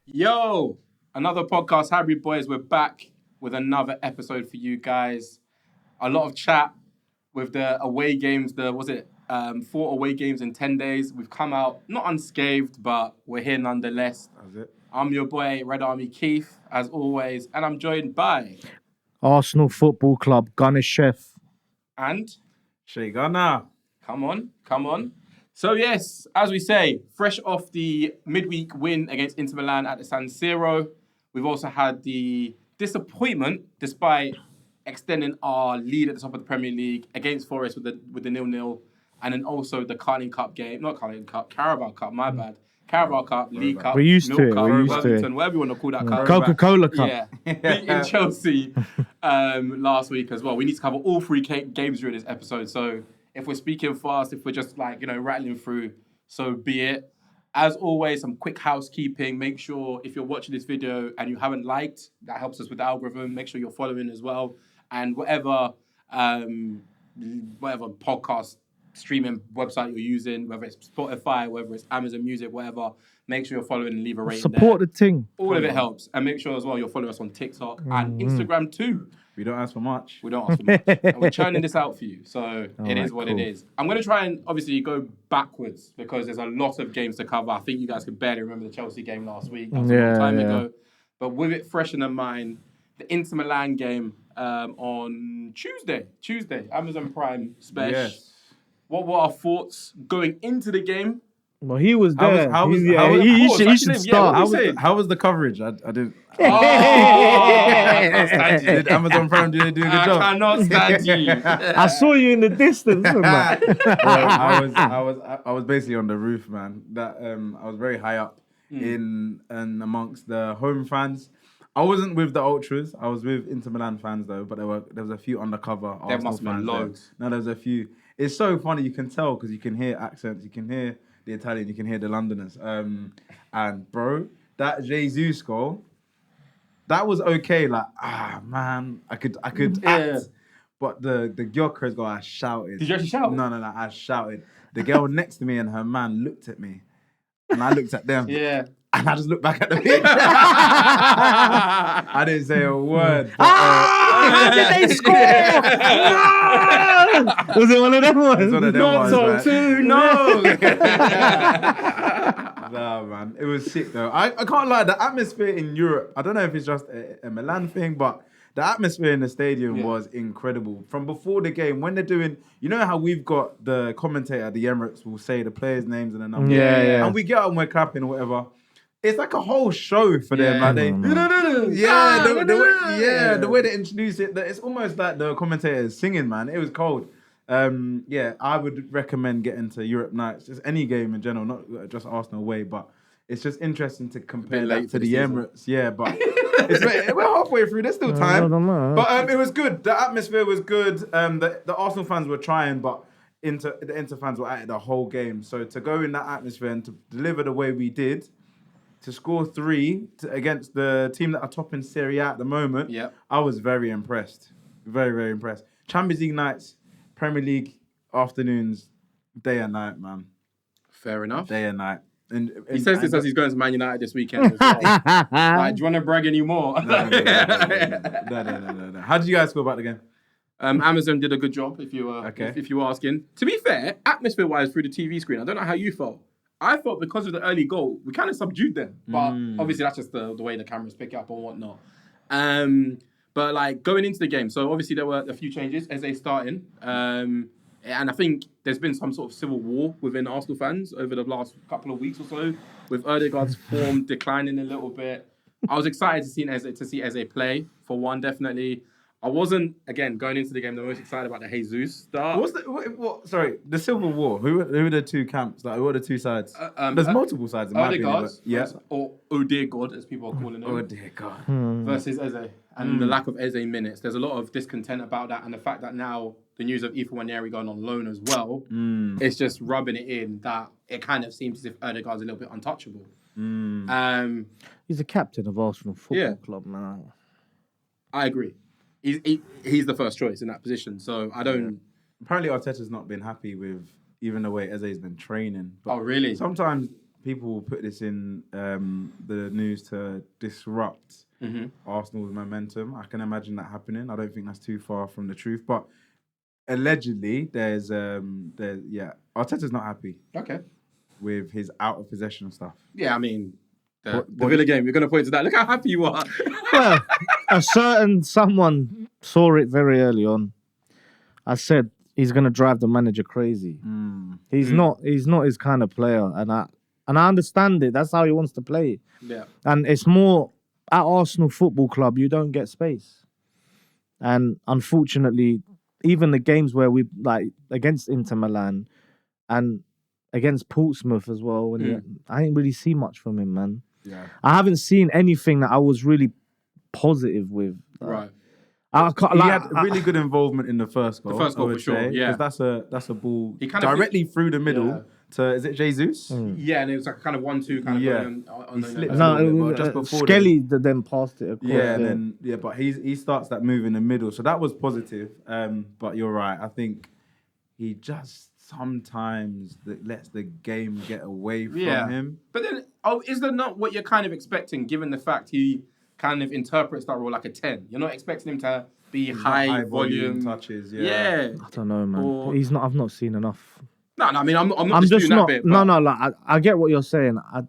Yo, another podcast, Highbury Boyz. We're back with another episode for you guys. A lot of chat with the away games. Four away games in 10 days. We've come out not unscathed, but we're here nonetheless. That's it. I'm your boy, Red Army Keith, as always, and I'm joined by Arsenal Football Club, Gunner Chef. and Shay Gunner. come on. So yes, as we say, fresh off the midweek win against Inter Milan at the San Siro, we've also had the disappointment, despite extending our lead at the top of the Premier League against Forest with the 0-0, and then also the Carabao Cup, my bad. Carabao Cup, League Cup, We're used to Milk it, Cup, we're used to Worthington, it. whatever you want to call that cup. Coca-Cola Cup. Yeah, beating Chelsea last week as well. We need to cover all three games during this episode. So if we're speaking fast, if we're just rattling through, so be it. As always, some quick housekeeping. Make sure if you're watching this video and you haven't liked, that helps us with the algorithm. Make sure you're following as well. And whatever podcast streaming website you're using, whether it's Spotify, whether it's Amazon Music, whatever, make sure you're following and leave a rating Support there. the thing. All of it helps. And make sure as well you're following us on TikTok and Instagram too. We don't ask for much. We don't ask for much. And we're churning this out for you. So it is what cool. it is. I'm going to try and obviously go backwards because there's a lot of games to cover. I think you guys could barely remember the Chelsea game last week. That was a long time ago. But with it fresh in mind, the Inter Milan game on Tuesday, Amazon Prime special. Yes. What were our thoughts going into the game? Well, he was there. How was- He course, should actually, yeah, start. what we say? How was the coverage? I didn't. Oh, Did Amazon Prime do a good I job? cannot stand you. I saw you in the distance. Man. I was basically on the roof, man. That I was very high up in and amongst the home fans. I wasn't with the ultras. I was with Inter Milan fans though, but there was a few undercover Arsenal must have been fans there. loads. No, there was a few. It's so funny. You can tell because you can hear accents. You can hear the Italian. You can hear the Londoners. And bro, that Jesus goal, that was okay. Like man, I could act. But the Gyok goal, I shouted. Did you actually shout? No, I shouted. The girl next to me and her man looked at me, and I looked at them. Yeah. And I just looked back at the pitch. I didn't say a word. But, How did they score? No! Was it one of them ones? It's one of them Not ones, so man. too, no. Nah, man. It was sick, though. I can't lie. The atmosphere in Europe, I don't know if it's just a Milan thing, but the atmosphere in the stadium was incredible. From before the game, when they're doing, you know how we've got the commentator, the Emirates will say the players' names and the numbers. Yeah. And we get out and we're clapping or whatever. It's like a whole show for them. Yeah. Like the way they introduce it, it's almost like the commentator is singing, man. It was cold. I would recommend getting to Europe nights, just any game in general, not just Arsenal away, but it's just interesting to compare that to the Emirates. Yeah, but we're halfway through. There's still time. But it was good. The atmosphere was good. The Arsenal fans were trying, but the Inter fans were at it the whole game. So to go in that atmosphere and to deliver the way we did, to score 3 against the team that are topping Serie A at the moment, I was very impressed. Very, very impressed. Champions League nights, Premier League afternoons, day and night, man. Fair enough. Day and night. And He says this as he's going to Man United this weekend as well. Like, do you want to brag anymore? No. How did you guys feel about the game? Amazon did a good job, if you were if you were asking. To be fair, atmosphere-wise through the TV screen, I don't know how you felt. I felt because of the early goal, we kind of subdued them. But obviously that's just the way the cameras pick it up and whatnot. But like going into the game, so obviously there were a few changes as they starting. And I think there's been some sort of civil war within Arsenal fans over the last couple of weeks or so, with Ødegaard's form declining a little bit. I was excited to see Eze play, for one, definitely. I wasn't, again, going into the game, the most excited about the Jesus start. Sorry, the Civil War. Who are the two camps? Like, who are the two sides? There's multiple sides in my opinion. Or Ødegaard, as people are calling him. Ødegaard. Versus Eze. And the lack of Eze minutes. There's a lot of discontent about that. And the fact that now the news of Aoife Nwaneri going on loan as well, it's just rubbing it in that it kind of seems as if Ødegaard's a little bit untouchable. He's the captain of Arsenal Football Club now. I agree. He's the first choice in that position, so I don't... Apparently Arteta's not been happy with even the way Eze's been training. But oh, really? Sometimes people will put this in the news to disrupt Arsenal's momentum. I can imagine that happening. I don't think that's too far from the truth, but allegedly, Arteta's not happy. Okay. With his out of possession stuff. Yeah, I mean, the Villa game. You're going to point to that. Look how happy you are. Well, a certain someone saw it very early on. I said he's going to drive the manager crazy. He's not his kind of player, and I understand it. That's how he wants to play. Yeah. And it's more at Arsenal Football Club, you don't get space. And unfortunately, even the games where we like against Inter Milan and against Portsmouth as well, I didn't really see much from him, man. Yeah. I haven't seen anything that I was really positive with. Right. He had really good involvement in the first goal. The first goal for sure, yeah. Because that's a ball He kind directly through the middle to, is it Jesus? Yeah, and it was like kind of 1-2 kind of He slipped just before Skelly then passed it across. Yeah, but he starts that move in the middle. So that was positive. But you're right. I think he just sometimes lets the game get away from him. But then, is there not what you're kind of expecting, given the fact he kind of interprets that role like a 10? You're not expecting him to be high volume touches. I don't know, man. He's not. I've not seen enough. No. I mean, I'm not disputing that bit. But... No. Like I get what you're saying. I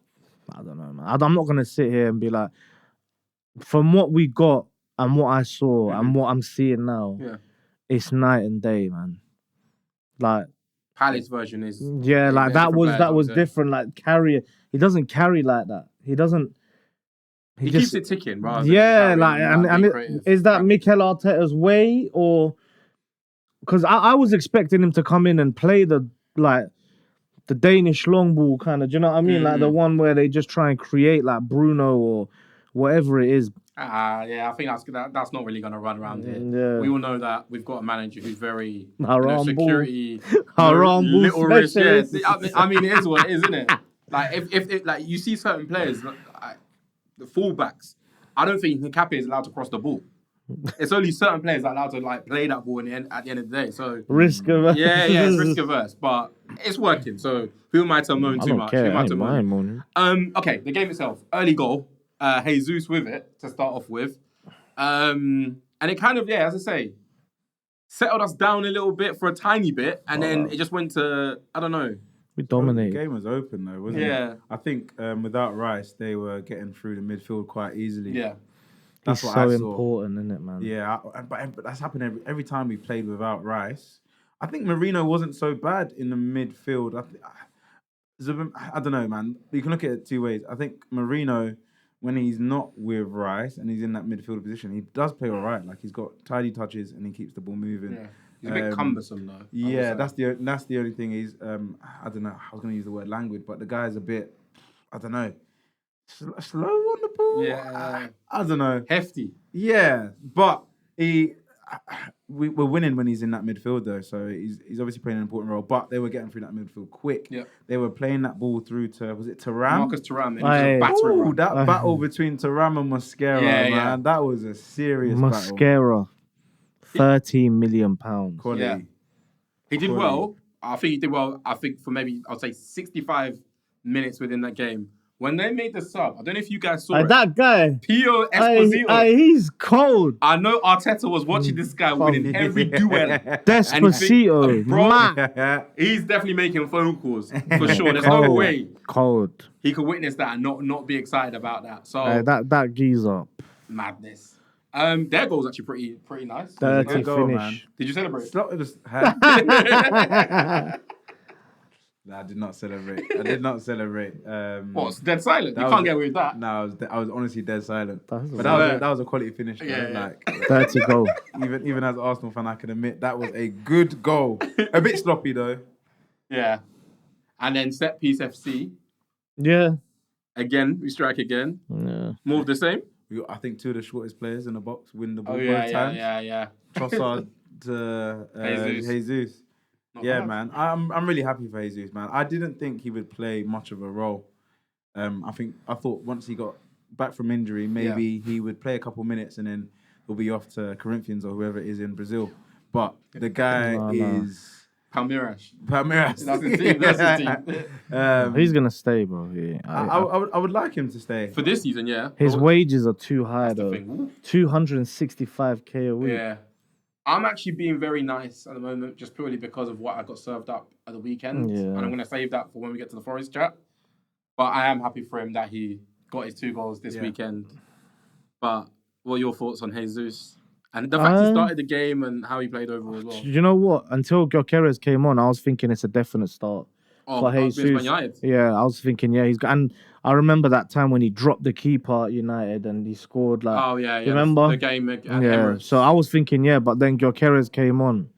don't know, man. I'm not gonna sit here and be like, from what we got and what I saw and what I'm seeing now, it's night and day, man. Like Palace version is like that was different. Like he doesn't carry like that. He doesn't. He keeps it ticking, rather. Is that Mikel Arteta's way, or because I was expecting him to come in and play the Danish long ball kind of, do you know what I mean? Like the one where they just try and create like Bruno or whatever it is. I think that's not really going to run around here. Yeah. We all know that we've got a manager who's very security, little risk. Yeah, I mean, it is what it is, isn't it? Like if like you see certain players, like the fullbacks, I don't think Nkapé is allowed to cross the ball. It's only certain players that are allowed to like play that ball at the end of the day. So risk averse. Yeah, it's risk averse, but it's working. So who am I to moan too much? Care. I ain't moaning. Okay, the game itself, early goal. Jesus with it to start off with. And it kind of, as I say, settled us down a little bit for a tiny bit, and then it just went to, I don't know. We dominated. The game was open though, wasn't it? I think without Rice, they were getting through the midfield quite easily. Yeah. That's what so I saw. Important, isn't it, man? Yeah, but that's happened every time we played without Rice. I think Marino wasn't so bad in the midfield. I don't know, man. You can look at it two ways. I think Marino, when he's not with Rice and he's in that midfield position, he does play all right. Like he's got tidy touches and he keeps the ball moving. Yeah. He's a bit cumbersome though. Yeah, that's the only thing. He's I don't know. I was going to use the word languid, but the guy's a bit, I don't know, slow on the ball. Yeah, I don't know. Hefty. Yeah, but we're winning when he's in that midfield though. So he's obviously playing an important role. But they were getting through that midfield quick. Yeah, they were playing that ball through to, was it Thuram? Marcus Thuram. That battle between Thuram and Mosquera, man, that was a serious battle. 13 million pounds. Quality. Yeah. He did well. I think he did well. I think for maybe, I'll say 65 minutes within that game. When they made the sub, I don't know if you guys saw it. That guy. Pio Esposito. He's cold. I know Arteta was watching this guy winning every duel. Despacito. Bro, he's definitely making phone calls, for sure. There's no way he could witness that and not be excited about that. So that geezer. Madness. Their goal was actually pretty nice. Dirty finish. Man. Did you celebrate? I did not celebrate. What? Dead silent? You can't get away with that. No, I was honestly dead silent. That was a quality finish. Yeah. Like 30 goal. Even as an Arsenal fan, I can admit that was a good goal. A bit sloppy though. Yeah. And then set piece FC. Yeah. Again, we strike again. Yeah. More of the same. I think two of the shortest players in the box win the ball both times. Yeah. Trossard to Jesus. Yeah, man. I'm really happy for Jesus, man. I didn't think he would play much of a role. I thought once he got back from injury, maybe he would play a couple minutes and then he'll be off to Corinthians or whoever it is in Brazil. But the guy is Palmeiras. Palmeiras. That's his team. That's his team. He's gonna stay, bro. Yeah, I would like him to stay. For this season, yeah. His wages are too high, That's the though. thing. 265k a week. Yeah. I'm actually being very nice at the moment, just purely because of what I got served up at the weekend. Yeah. And I'm going to save that for when we get to the Forest chat. But I am happy for him that he got his 2 goals this weekend. But what are your thoughts on Jesus? And the fact he started the game and how he played overall as well. You know what? Until Gyok came on, I was thinking it's a definite start for Jesus. Yeah, I was thinking, he's got. And I remember that time when he dropped the keeper at United and he scored like. Oh yeah. Remember the game at Emirates. So I was thinking, but then Gyok came on.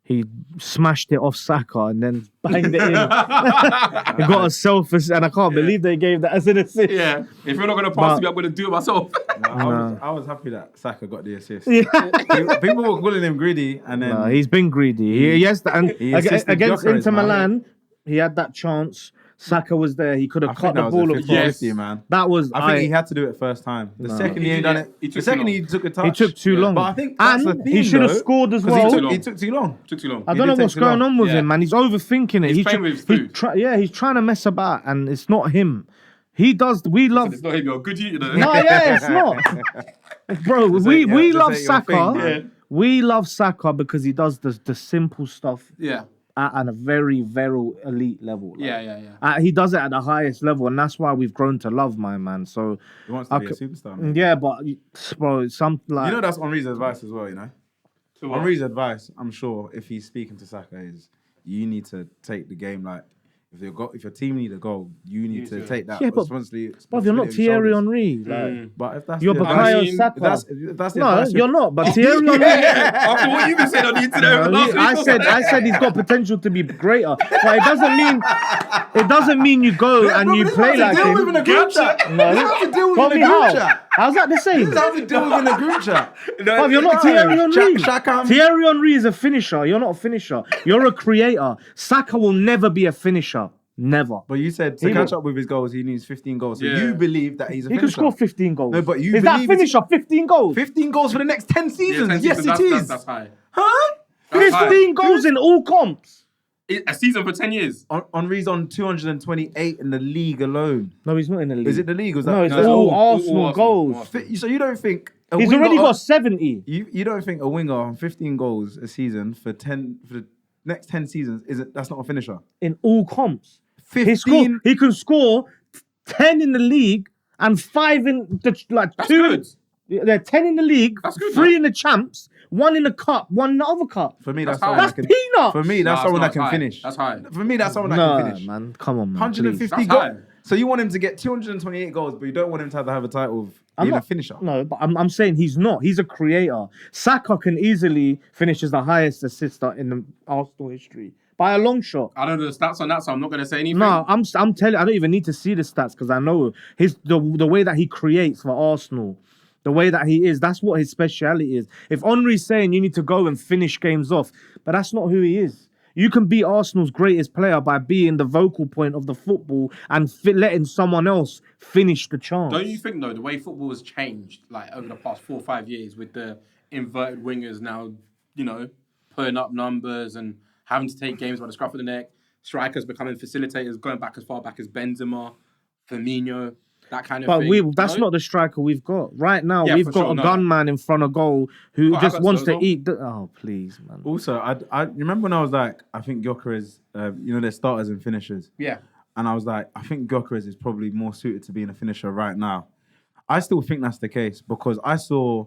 He smashed it off Saka and then banged it in. He got a selfish, and I can't believe they gave that as an assist. Yeah, if you're not going to pass to me, I'm going to do it myself. I was happy that Saka got the assist. Yeah. People were calling him greedy, and then he's been greedy. Yes, and against Inter Milan, he had that chance. Saka was there. He could have cut the ball across. Yes, man. That was. I think he had to do it first time. The second he ain't done it. He took a touch. He took too long. But I think that's the theme, he should have scored as well. He took too long. I don't know what's going on with him, man. He's overthinking it. He's playing with his food. He's trying to mess about, and it's not him. He does. We love. It's not him. You're a good eater. No, it's not. Bro, we love Saka. We love Saka because he does the simple stuff. Yeah. At a very, very elite level. He does it at the highest level, and that's why we've grown to love my man. So he wants to be a superstar, man. Yeah, but bro, that's Henri's advice as well. You know, Henri's advice. I'm sure if he's speaking to Saka is, you need to take the game like. If your team need a goal, you need to take that responsibility. But you're not Thierry Henry. But if that's you're Bukayo Saka. That's no, you're not. But Thierry Henry. After what you've been saying on the internet, I said he's got potential to be greater, but it doesn't mean you go and you play like him. No, how's that the same? This is how we deal with in a group chat. But you're not Thierry Henry. Thierry Henry is a finisher. You're not a finisher. You're a creator. Saka will never be a finisher. Never. But you said to catch up with his goals, he needs 15 goals. So you believe that he's a finisher. He can score 15 goals. No, but you is that finisher 15 goals? 15 goals for the next 10 seasons. Yes, it is. That's high. Huh? 15 goals in all comps. A season for 10 years. Henri's on 228 in the league alone. No, he's not in the league. Is it the league? Or is that, no, it's all Arsenal goals. So you don't think he's already got 70? You don't think a winger on 15 goals a season for the next 10 seasons that's not a finisher? In all comps. 15. He can score 10 in the league and 5 in the That's 2. Good. They're 10 in the league, That's good, 3 in the champs, 1 in the cup, 1 in the other cup. For me, that's peanuts. For me, that's someone that can finish. That's high. For me, that's someone that can finish. Man, come on, man. 150 goals. So you want him to get 228 goals, but you don't want him to have a title of being a finisher. No, but I'm saying he's not. He's a creator. Saka can easily finish as the highest assister in the Arsenal history. By a long shot. I don't know the stats on that, so I'm not going to say anything. No, I'm telling you, I don't even need to see the stats because I know the way that he creates for Arsenal, the way that he is, that's what his speciality is. If Henri's saying you need to go and finish games off, but that's not who he is. You can be Arsenal's greatest player by being the vocal point of the football and letting someone else finish the chance. Don't you think, though, the way football has changed, like over the past 4 or 5 years with the inverted wingers now, putting up numbers and having to take games by the scruff of the neck, strikers becoming facilitators, going back as far back as Benzema, Firmino, that kind of thing. But that's not the striker we've got. Right now, we've got a gunman in front of goal who just wants to eat. Oh, please, man. Also, I remember when I was like, I think Gyok is, they're starters and finishers. Yeah. And I was like, I think Gyok is probably more suited to being a finisher right now. I still think that's the case because I saw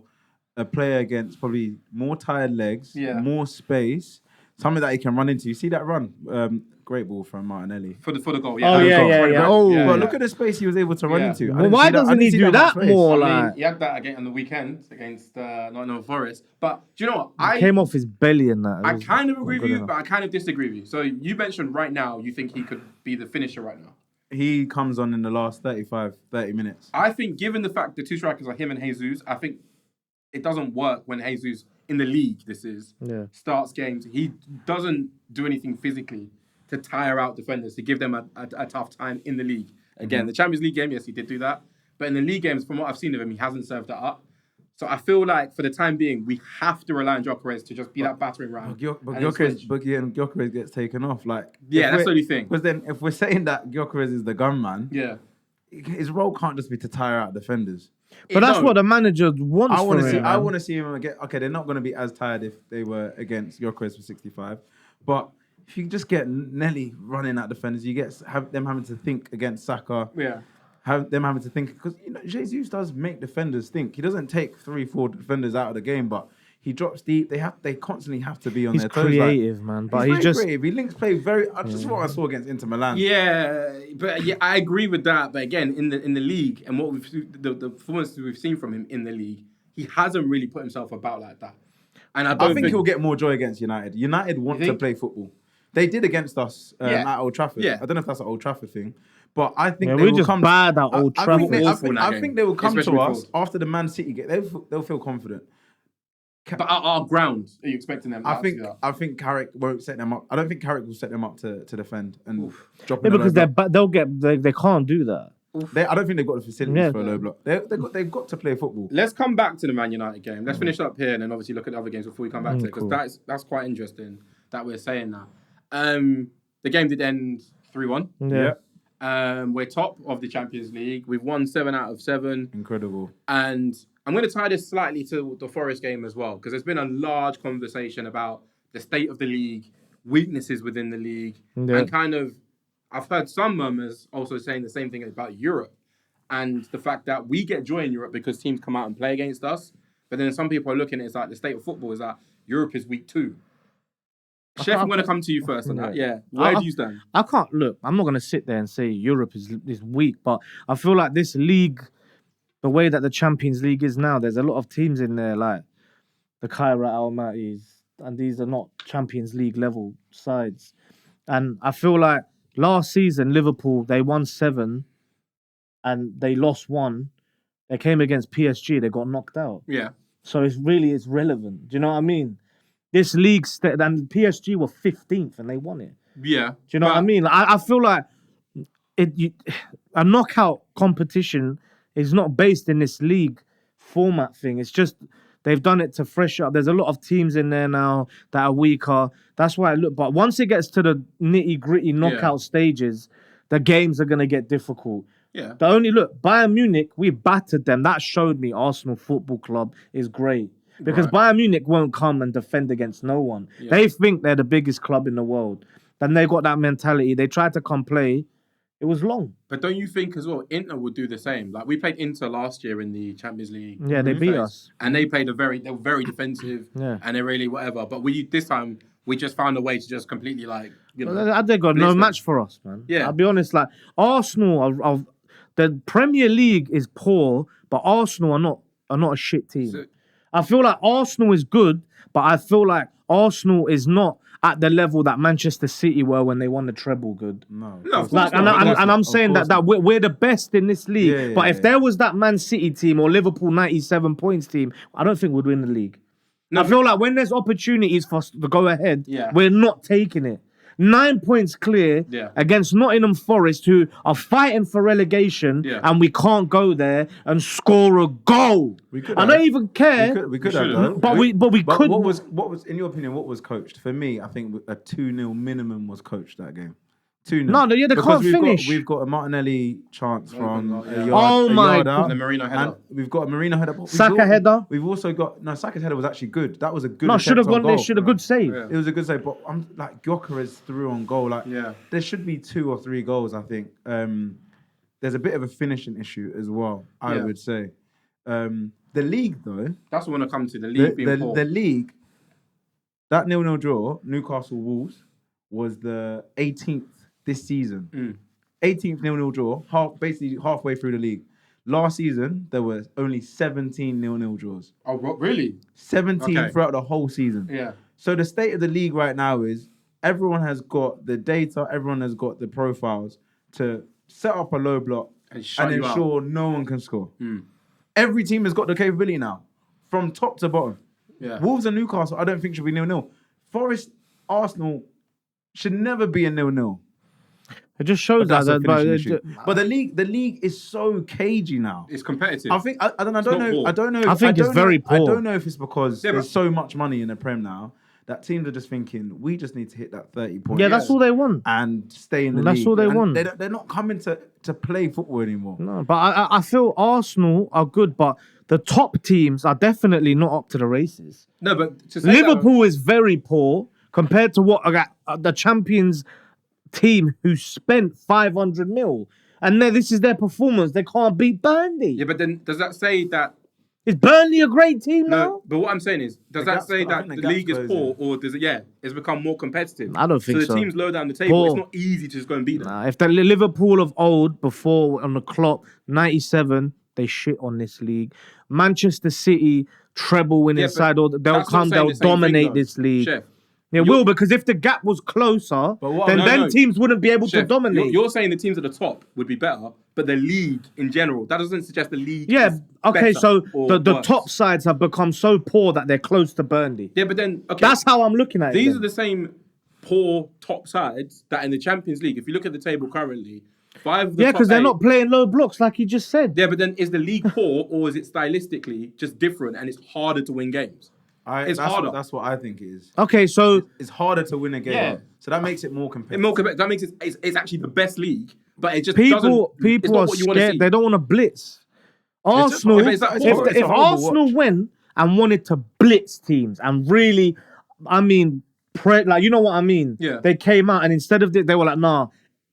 a player against probably more tired legs, more space, something that he can run into. You see that run? Great ball from Martinelli. For the goal, yeah. Well, look at the space he was able to run into. Well, why doesn't he do that more? He had that again on the weekend against Nottingham Forest. But do you know what? I came off his belly in that. I kind of agree with you, but I kind of disagree with you. So you mentioned right now you think he could be the finisher right now. He comes on in the last 30 minutes. I think given the fact the two strikers are him and Jesus, I think it doesn't work when Jesus in the league, starts games. He doesn't do anything physically to tire out defenders, to give them a tough time in the league. Again, the Champions League game, yes, he did do that. But in the league games, from what I've seen of him, he hasn't served that up. So I feel like for the time being, we have to rely on Gyökeres to just be that battering ram. But Gyökeres gets taken off. Like, that's the only thing. Because then, if we're saying that Gyökeres is the gunman, his role can't just be to tire out defenders. But that's what the manager wants. I want to see him again. Okay, they're not going to be as tired if they were against Gyökeres for 65, but if you just get Nelly running at defenders, you have them having to think against Saka. Yeah. Have them having to think, because Jesus does make defenders think. He doesn't take 3-4 defenders out of the game, but he drops deep. They constantly have to be on their toes. He's creative, man. But he's just creative. He links play very. Just what I saw against Inter Milan. Yeah, but I agree with that. But again, in the league and what the performances we've seen from him in the league, he hasn't really put himself about like that. And I think he'll get more joy against United. United want to play football. They did against us at Old Trafford. Yeah. I don't know if that's an Old Trafford thing. But I think they will come bad at Old Trafford. I think they will come to us after the Man City game. They'll feel confident. But our ground, are you expecting them? I think Carrick won't set them up. I don't think Carrick will set them up to defend and drop. Yeah, because they can't do that. I don't think they've got the facilities for a low block. They've got to play football. Let's come back to the Man United game. Let's finish up here and then obviously look at the other games before we come back to it, because that's quite interesting that we're saying that. The game did end 3-1. Yeah. We're top of the Champions League. We've won 7 out of 7. Incredible. And I'm going to tie this slightly to the Forest game as well, because there's been a large conversation about the state of the league, weaknesses within the league, and kind of, I've heard some murmurs also saying the same thing about Europe and the fact that we get joy in Europe because teams come out and play against us. But then some people are looking at it as like the state of football is that Europe is weak too. Chef, I'm going to come to you first on that. Yeah. Where do you stand? I can't look. I'm not going to sit there and say Europe is weak, but I feel like this league, the way that the Champions League is now, there's a lot of teams in there like the Kaira Almaty's, and these are not Champions League level sides. And I feel like last season, Liverpool, they won 7 and they lost 1. They came against PSG, they got knocked out. Yeah. So it's relevant. Do you know what I mean? This league, and PSG were 15th and they won it. Yeah. Do you know what I mean? Like, I feel like a knockout competition is not based in this league format thing. It's just they've done it to fresh up. There's a lot of teams in there now that are weaker. That's why but once it gets to the nitty-gritty knockout stages, the games are going to get difficult. Yeah. Bayern Munich, we battered them. That showed me Arsenal Football Club is great. Because Bayern Munich won't come and defend against no one. Yeah. They think they're the biggest club in the world. Then they got that mentality. They tried to come play. It was long. But don't you think as well, Inter would do the same? Like, we played Inter last year in the Champions League. Yeah, they beat us. And they played they were very defensive. And they really whatever. But this time, we just found a way to just completely they got no match for us, man. Yeah. I'll be honest, like, Arsenal, the Premier League is poor, but Arsenal are not a shit team. I feel like Arsenal is good, but I feel like Arsenal is not at the level that Manchester City were when they won the treble good. No. I'm saying that we're the best in this league. But if there was that Man City team or Liverpool 97 points team, I don't think we'd win the league. No, I feel like when there's opportunities for us to go ahead, we're not taking it. 9 points clear against Nottingham Forest, who are fighting for relegation, and we can't go there and score a goal. I don't even care. We could have, but we couldn't. What was in your opinion? What was coached? For me, I think a 2-0 minimum was coached that game. 2-0. No, they can't finish. We've got a Martinelli chance from a yard. Oh my God. And the Marino header. We've got a Marino header. Saka header. We've also got Saka's header was actually good. That was a good. No, should have gone there. Should have good save. Yeah. It was a good save, but I'm like Gyökeres threw on goal. There should be 2 or 3 goals. I think there's a bit of a finishing issue as well. I would say the league though. That's what I want to come to. The league being poor. The league. That 0-0 draw, Newcastle Wolves, was the 18th. This season, 18th 0-0 draw, basically halfway through the league. Last season, there were only 17 0-0 draws. Oh, really? 17 throughout the whole season. Yeah. So the state of the league right now is everyone has got the data, everyone has got the profiles to set up a low block and ensure no one can score. Every team has got the capability now, from top to bottom. Yeah. Wolves and Newcastle, I don't think should be 0-0. Forest, Arsenal should never be a 0-0. It just shows But that's a that. But, finishing issue. But the league is so cagey now. It's competitive. I think I don't know. I think it's very poor. I don't know if it's because there's so much money in the Prem now that teams are just thinking we just need to hit that 30 points. Yeah, that's all they want. And stay in the league. That's all they want. They're not coming to play football anymore. No, but I feel Arsenal are good, but the top teams are definitely not up to the races. No, but to say Liverpool is very poor compared to what the Champions team who spent 500 mil. And this is their performance. They can't beat Burnley. Yeah, but then does that say that... Is Burnley a great team now? No, but what I'm saying is, does that say that the league is poor, or does it? Yeah, it's become more competitive. I don't think so. So the teams low down the table, it's not easy to just go and beat them. Nah, if the Liverpool of old, before on the clock, 97, they shit on this league. Manchester City treble winning side, or they'll dominate this league. Chef, It will, because if the gap was closer, then teams wouldn't be able to dominate. You're saying the teams at the top would be better, but the league in general, that doesn't suggest the league. Yeah, okay, so the worse. top sides have become so poor that they're close to Burnley. Yeah, but then that's how I'm looking at it. These are the same poor top sides that in the Champions League, if you look at the table currently, 5 of the top because they're 8, not playing low blocks like you just said. Yeah, but then is the league poor, or is it stylistically just different and it's harder to win games? It's harder. That's what I think it is. Okay, so it's harder to win a game. Yeah. So that makes it more competitive. That makes it's actually the best league, but it just people are scared. They don't want to blitz. Arsenal, if Arsenal went and wanted to blitz teams and really, I mean, you know what I mean? Yeah. They came out and instead of they were like, nah,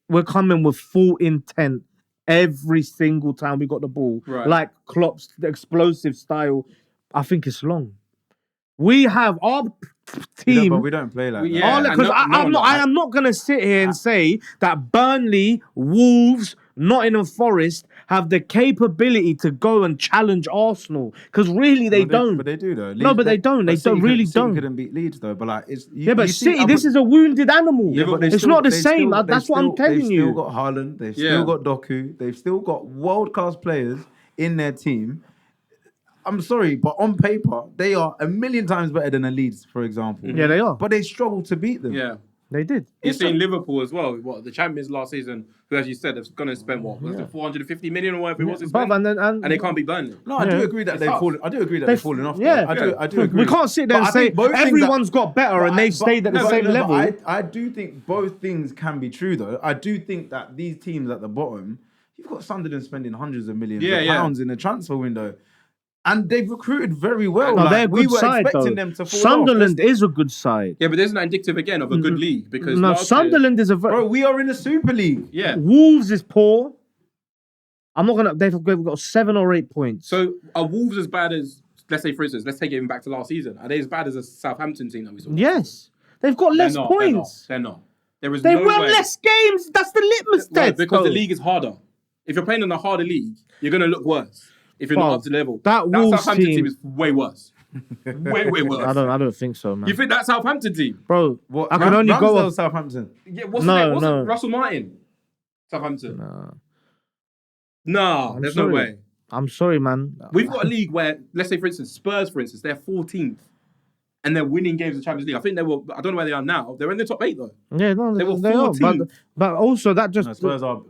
we're coming with full intent every single time we got the ball, right. Like Klopp's explosive style. I think it's long. We have our team, but we don't play like that. Yeah, because I am not gonna sit here and say that Burnley, Wolves, Nottingham Forest have the capability to go and challenge Arsenal, because really they don't. But they do though. No, but they don't. They really don't. City couldn't beat Leeds though. But like, but City, this is a wounded animal. Yeah, it's not the same. That's what I'm telling you. They've still got Haaland. They've still got Doku. They've still got world-class players in their team. I'm sorry, but on paper, they are a million times better than the Leeds, for example. Yeah, they are. But they struggle to beat them. Yeah. They did. You've seen Liverpool as well. The champions last season, who, as you said, they're going to spend was it 450 million or whatever it was? And they can't beat Burnley. No, I do agree that they've fallen. I do agree that they've fallen off. Yeah, I do agree. We can't sit there and say everyone's got better and they've stayed at the same level. I do think both things can be true, though. I do think that these teams at the bottom, you've got Sunderland spending hundreds of millions of pounds in the transfer window. And they've recruited very well. No, they're a good side, expecting them to fall Sunderland is a good side. Yeah, but isn't that indicative again of a good league? Because Sunderland is a bro, we are in the Super League. Yeah. Wolves is poor. I'm not gonna. They've got 7 or 8 points. So are Wolves as bad as? Let's say, for instance, let's take it even back to last season. Are they as bad as a Southampton team that we saw? Yes, they've got less points. They're not. There is they no won way. less games. That's the litmus test. Because the league is harder. If you're playing in a harder league, you're gonna look worse. If you're not up to level, that Southampton team is way worse. way worse. I don't think so, man. You think that Southampton team, bro? I can only go off Southampton. Yeah, what's the name? Wasn't Russell Martin? Southampton. No, there's no way. I'm sorry, man. We've got a league where, let's say, for instance, Spurs, they're 14th. And they're winning games in the Champions League. I think I don't know where they are now. They're in the top 8 though. Yeah, no, they were 14th. But also that just Spurs are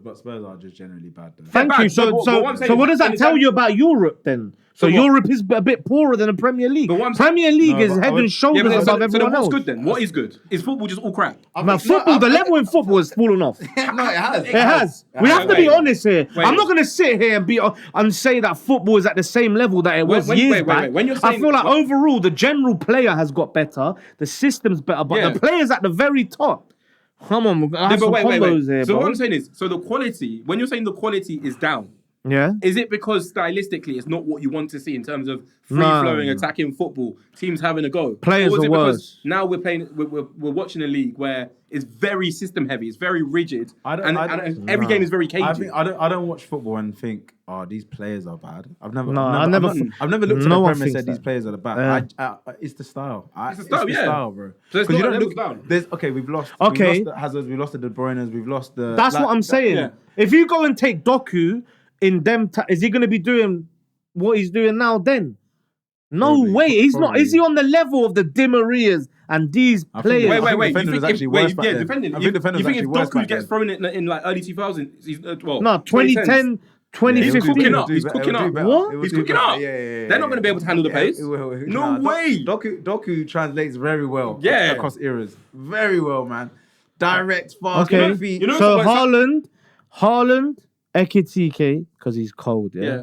just generally bad. Though. Thank you. So what does that tell you about Europe then? So Europe is a bit poorer than the Premier League. Premier League is head and shoulders above everyone else. So what's good then? What is good? Is football just all crap? The level in football has fallen off. No, it has. It has. We have to be honest here. I'm not going to sit here and say that football is at the same level that it was years back. I feel like overall the general player has got better, the system's better, but the players at the very top. Come on, have some combos here. So what I'm saying is, the quality. When you're saying the quality is down. Yeah. Is it because stylistically it's not what you want to see in terms of free-flowing, attacking football, teams having a go? Players are worse. Now we're watching a league where it's very system heavy, it's very rigid, and every game is very cagey. I don't watch football and think, oh, these players are bad. I've never looked at the Prem and said these players are bad. It's the style. It's the style, bro. So it's not levels down. We've lost. Okay. We've lost the Hazards, we've lost the De Bruynes, we've lost the. That's what I'm saying. Yeah. If you go and take Doku. In them, is he going to be doing what he's doing now? Then No way. He's not. Is he on the level of the Di Marias and these players? Wait. Defending was actually worse back then. Defending. I think defending You was think if actually worse Doku back gets then. thrown in like early 2000s, he's No, 2010, 2015. He's cooking up. He's cooking up. What? He's cooking up. Yeah. They're not going to be able to handle the pace. No way. Doku translates very well. Yeah. Across eras, very well, man. Direct, fast, Okay. feet. You know So what's Haaland, Ekitike, because he's cold. Yeah.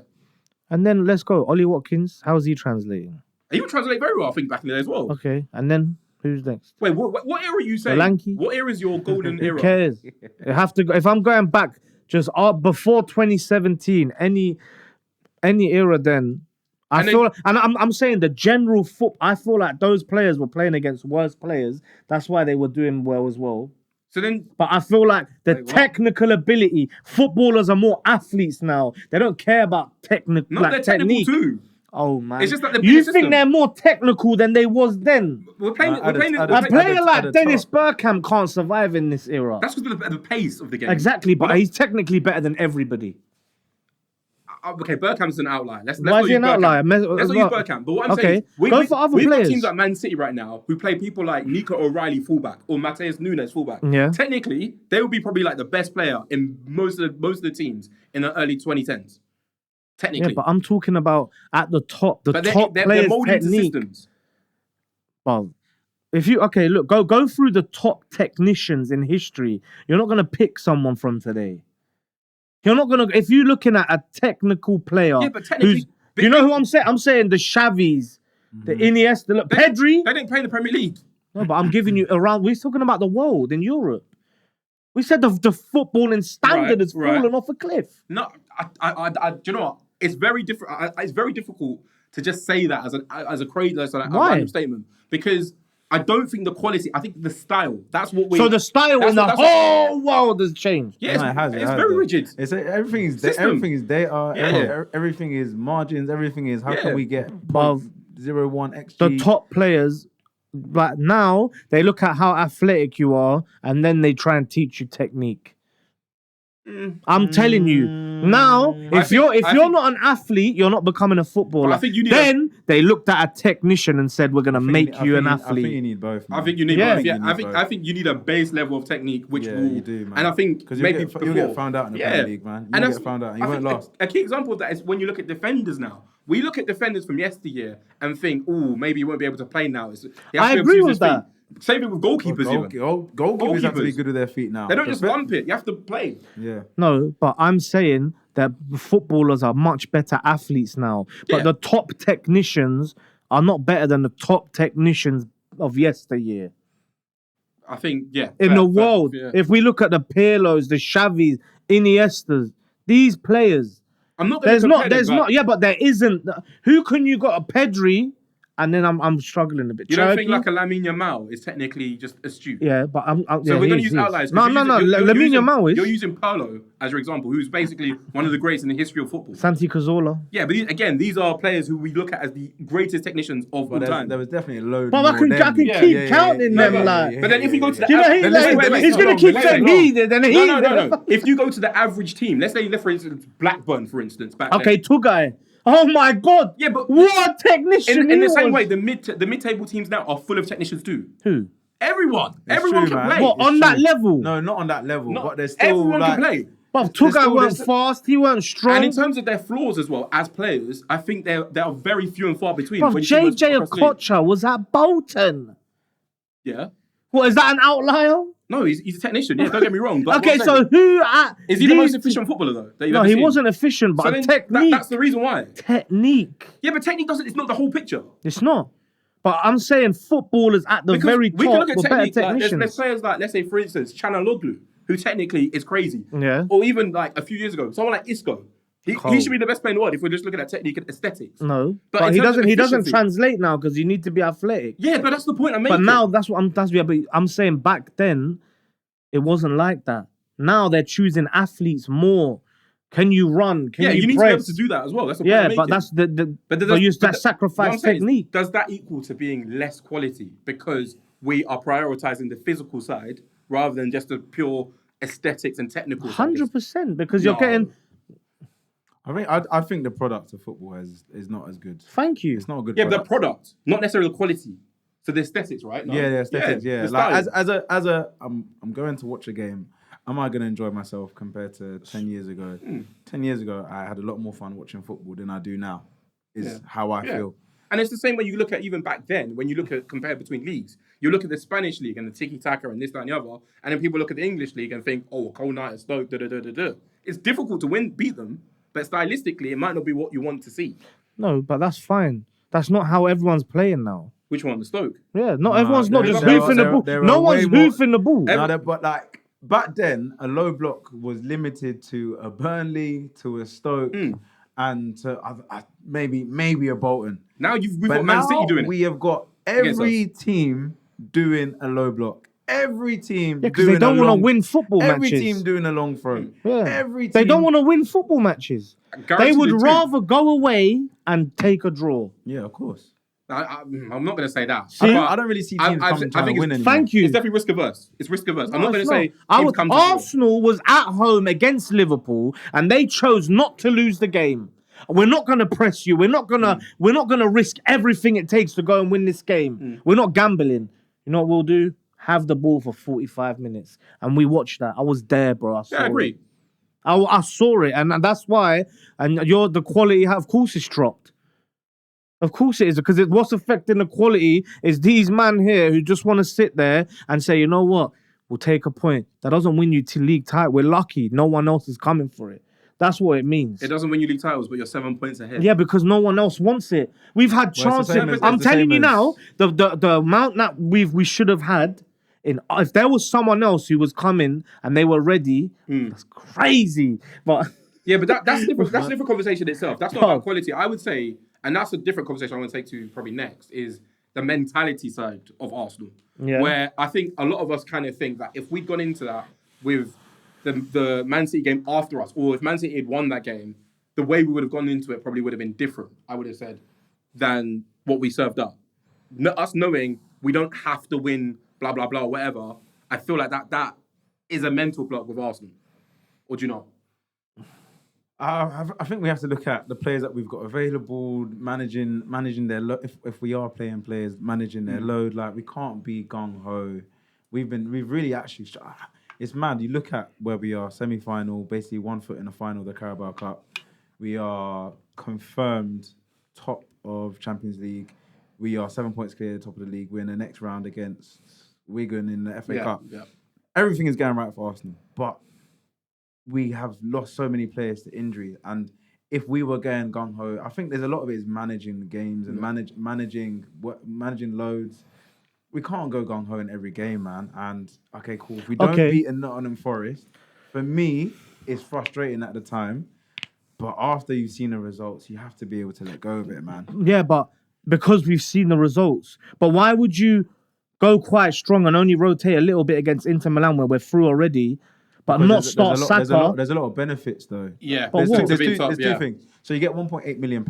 And then let's go. Ollie Watkins. How's he translating? He would translate very well, I think, back in the day as well. Okay. And then who's next? Wait, what era are you saying? Solanke? What era is your golden Who era? cares? I have to go. If I'm going back, just before 2017, any era, then I'm saying the general foot. I feel like those players were playing against worse players. That's why they were doing well as well. So then, But I feel like the technical ability, footballers are more athletes now. They don't care about technical. no, they're technical too. Oh man, It's just like the you system. think they're more technical than they was then? We're playing. At We're playing. the- A player at like the Dennis top. Bergkamp can't survive in this era. That's because of the pace of the game. Exactly, but he's technically better than everybody. Okay, Bergkamp's an outlier. Let's Why not is he use an Bergkamp. outlier? Let's not use Bergkamp. But what I'm saying is, Go for other we've got players. teams like Man City right now who play people like Nico O'Reilly fullback or Mateus Nunes fullback. Yeah. Technically, they would be probably like the best player in most of the teams in the early 2010s. Technically, Yeah, but I'm talking about at the top, But top they're players' molded into technique. systems. Well, if you look, go through the top technicians in history. You're not gonna pick someone from today. You're not gonna. If you're looking at a technical player, Yeah, but technically, you know who I'm saying? I'm saying the Xavis, the Iniesta, look, Pedri. They didn't play in the Premier League. No, but I'm giving you around. We're talking about the world in Europe. We said the footballing standard has fallen off a cliff. No, do you know what? It's very different. It's very difficult to just say that as a crazy, as a random statement, because I don't think the quality. I think the style. That's what we. So the style in the whole world has changed. Yeah, it's very rigid. Everything is System. everything is data. Yeah. Everything is margins. Everything is how can we get Above 0.01 XG. The top players, like now, they look at how athletic you are, and then they try and teach you technique. I'm telling you now, if you're not an athlete, you're not becoming a footballer. I think you need then they looked at a technician and said, "We're gonna make you an I think athlete." you need both. Man. I think you need Yeah. both. Yeah, I think you need a base level of technique, which will. you do, man. And I think because maybe you'll get found out in the Premier League, man. You'll get found out. And you won't last. A key example of that is when you look at defenders now. We look at defenders from yesteryear and think, "Oh, maybe you won't be able to play now." I agree with that. Same thing with goalkeepers. Goalkeepers have to be good with their feet now. They don't just lump it. You have to play. Yeah. No, but I'm saying that footballers are much better athletes now. But Yeah. the top technicians are not better than the top technicians of yesteryear. I think, yeah. In the world, if we look at the Pirlos, the Xavis, Iniestas, these players, I'm not. But there isn't. Who can you got a Pedri? And then I'm struggling a bit. You don't think like a Lamine Yamal is technically just astute? Yeah, but I'm. So we're going to use outliers. No. Lamine Yamal is. You're using Pirlo as your example, who's basically one of the greats in the history of football. Santi Cazorla. Yeah, but these are players who we look at as the greatest technicians of all time. There was definitely a load. But I can keep counting them. But then if you go to the, he's going to keep saying he. Then he. No. If you go to the average team, let's say, for instance, Blackburn, for instance, back then. Okay, Tugai. Oh my God! Yeah, but what a technician! In the same way, the mid-table teams now are full of technicians too. Who? Everyone can play. What on that level? No, not on that level. But there's still everyone can play. But Tugai weren't fast. He weren't strong. And in terms of their flaws as well as players, I think they are very few and far between. But JJ Okocha was at Bolton. Yeah. What is that an outlier? No, he's a technician. Yeah, don't get me wrong. But okay, so who is he the most efficient footballer though? No, he wasn't efficient, but so technique. That's the reason why. Technique. Yeah, but technique it's not the whole picture. It's not. But I'm saying footballers at the very top we can look at were technique, better technicians. There's players like, let's say, for instance, Chanaloglu, who technically is crazy. Yeah. Or even like a few years ago, someone like Isco. He should be the best player in the world if we're just looking at technique and aesthetics. No, but he doesn't translate now because you need to be athletic. Yeah, but that's the point I'm making. But now I'm saying back then it wasn't like that. Now they're choosing athletes more. Can you run? Can you need press? to be able to do that as well. That's the point I'm making. But that's that sacrifice technique. Does that equal to being less quality because we are prioritizing the physical side rather than just the pure aesthetics and technical? 100%, because you're getting. I think the product of football is not as good. Thank you. It's not a good. Yeah, product. but the product, not necessarily the quality. So the aesthetics, right? No. Yeah, the aesthetics. Yeah, the like style. I'm going to watch a game. Am I going to enjoy myself compared to 10 years ago? 10 years ago, I had a lot more fun watching football than I do now. Is how I feel. And it's the same when you look at even back then, when you look at compare between leagues. You look at the Spanish league and the tiki-taka and this, that, and the other, and then people look at the English league and think, oh, a cold night at Stoke, da-da-da-da-da. It's difficult to beat them, but stylistically, it might not be what you want to see. No, but that's fine. That's not how everyone's playing now. Which one? The Stoke? Yeah, everyone's not just hoofing the ball. No one's hoofing the ball. But like back then, a low block was limited to a Burnley, to a Stoke, and to maybe a Bolton. Now we've got Man City doing it. We have got every team doing a low block. Every team because they don't want to win football matches. Every team doing a long throw. Yeah. Every team. They don't want to win football matches. They would rather go away and take a draw. Yeah, of course. I'm not going to say that. See, I don't really see teams trying to win anymore. Thank you. It's definitely risk averse. It's risk averse. I'm not going to say Arsenal was at home against Liverpool and they chose not to lose the game. We're not going to press you. We're not going to risk everything it takes to go and win this game. We're not gambling. You know what we'll do? Have the ball for 45 minutes. And we watched that. I was there, bro. I agree. I saw it. And that's why, and the quality, of course, it's dropped. Of course it is. Because what's affecting the quality is these men here who just want to sit there and say, you know what? We'll take a point. That doesn't win you to league title. We're lucky. No one else is coming for it. That's what it means. It doesn't win you league titles, but you're 7 points ahead. Yeah, because no one else wants it. We've had chances. I'm telling you now, the amount that we should have had, if there was someone else who was coming and they were ready, that's crazy. But yeah, but that's different. That's a different conversation itself. That's not about quality. I would say, and that's a different conversation I want to take to probably next, is the mentality side of Arsenal. Yeah. Where I think a lot of us kind of think that if we'd gone into that with the Man City game after us, or if Man City had won that game, the way we would have gone into it probably would have been different, I would have said, than what we served up. Us knowing we don't have to win, blah, blah, blah, whatever, I feel like that is a mental block with Arsenal. Or do you not? I think we have to look at the players that we've got available, managing their load. If we are playing players, managing their load, like we can't be gung-ho. We've really actually... It's mad. You look at where we are, semi-final, basically 1 foot in the final of the Carabao Cup. We are confirmed top of Champions League. We are 7 points clear top of the league. We're in the next round against Wigan in the FA Cup. Yeah. Everything is going right for Arsenal. But we have lost so many players to injury. And if we were going gung-ho, I think there's a lot of it is managing the games and managing loads. We can't go gung-ho in every game, man. And, okay, cool. If we don't beat a Nottingham Forest, for me, it's frustrating at the time. But after you've seen the results, you have to be able to let go of it, man. Yeah, but because we've seen the results. But why would you go quite strong and only rotate a little bit against Inter Milan where we're through already, but not start Saka? There's a lot of benefits, though. Yeah. There's two things. So you get £1.8 million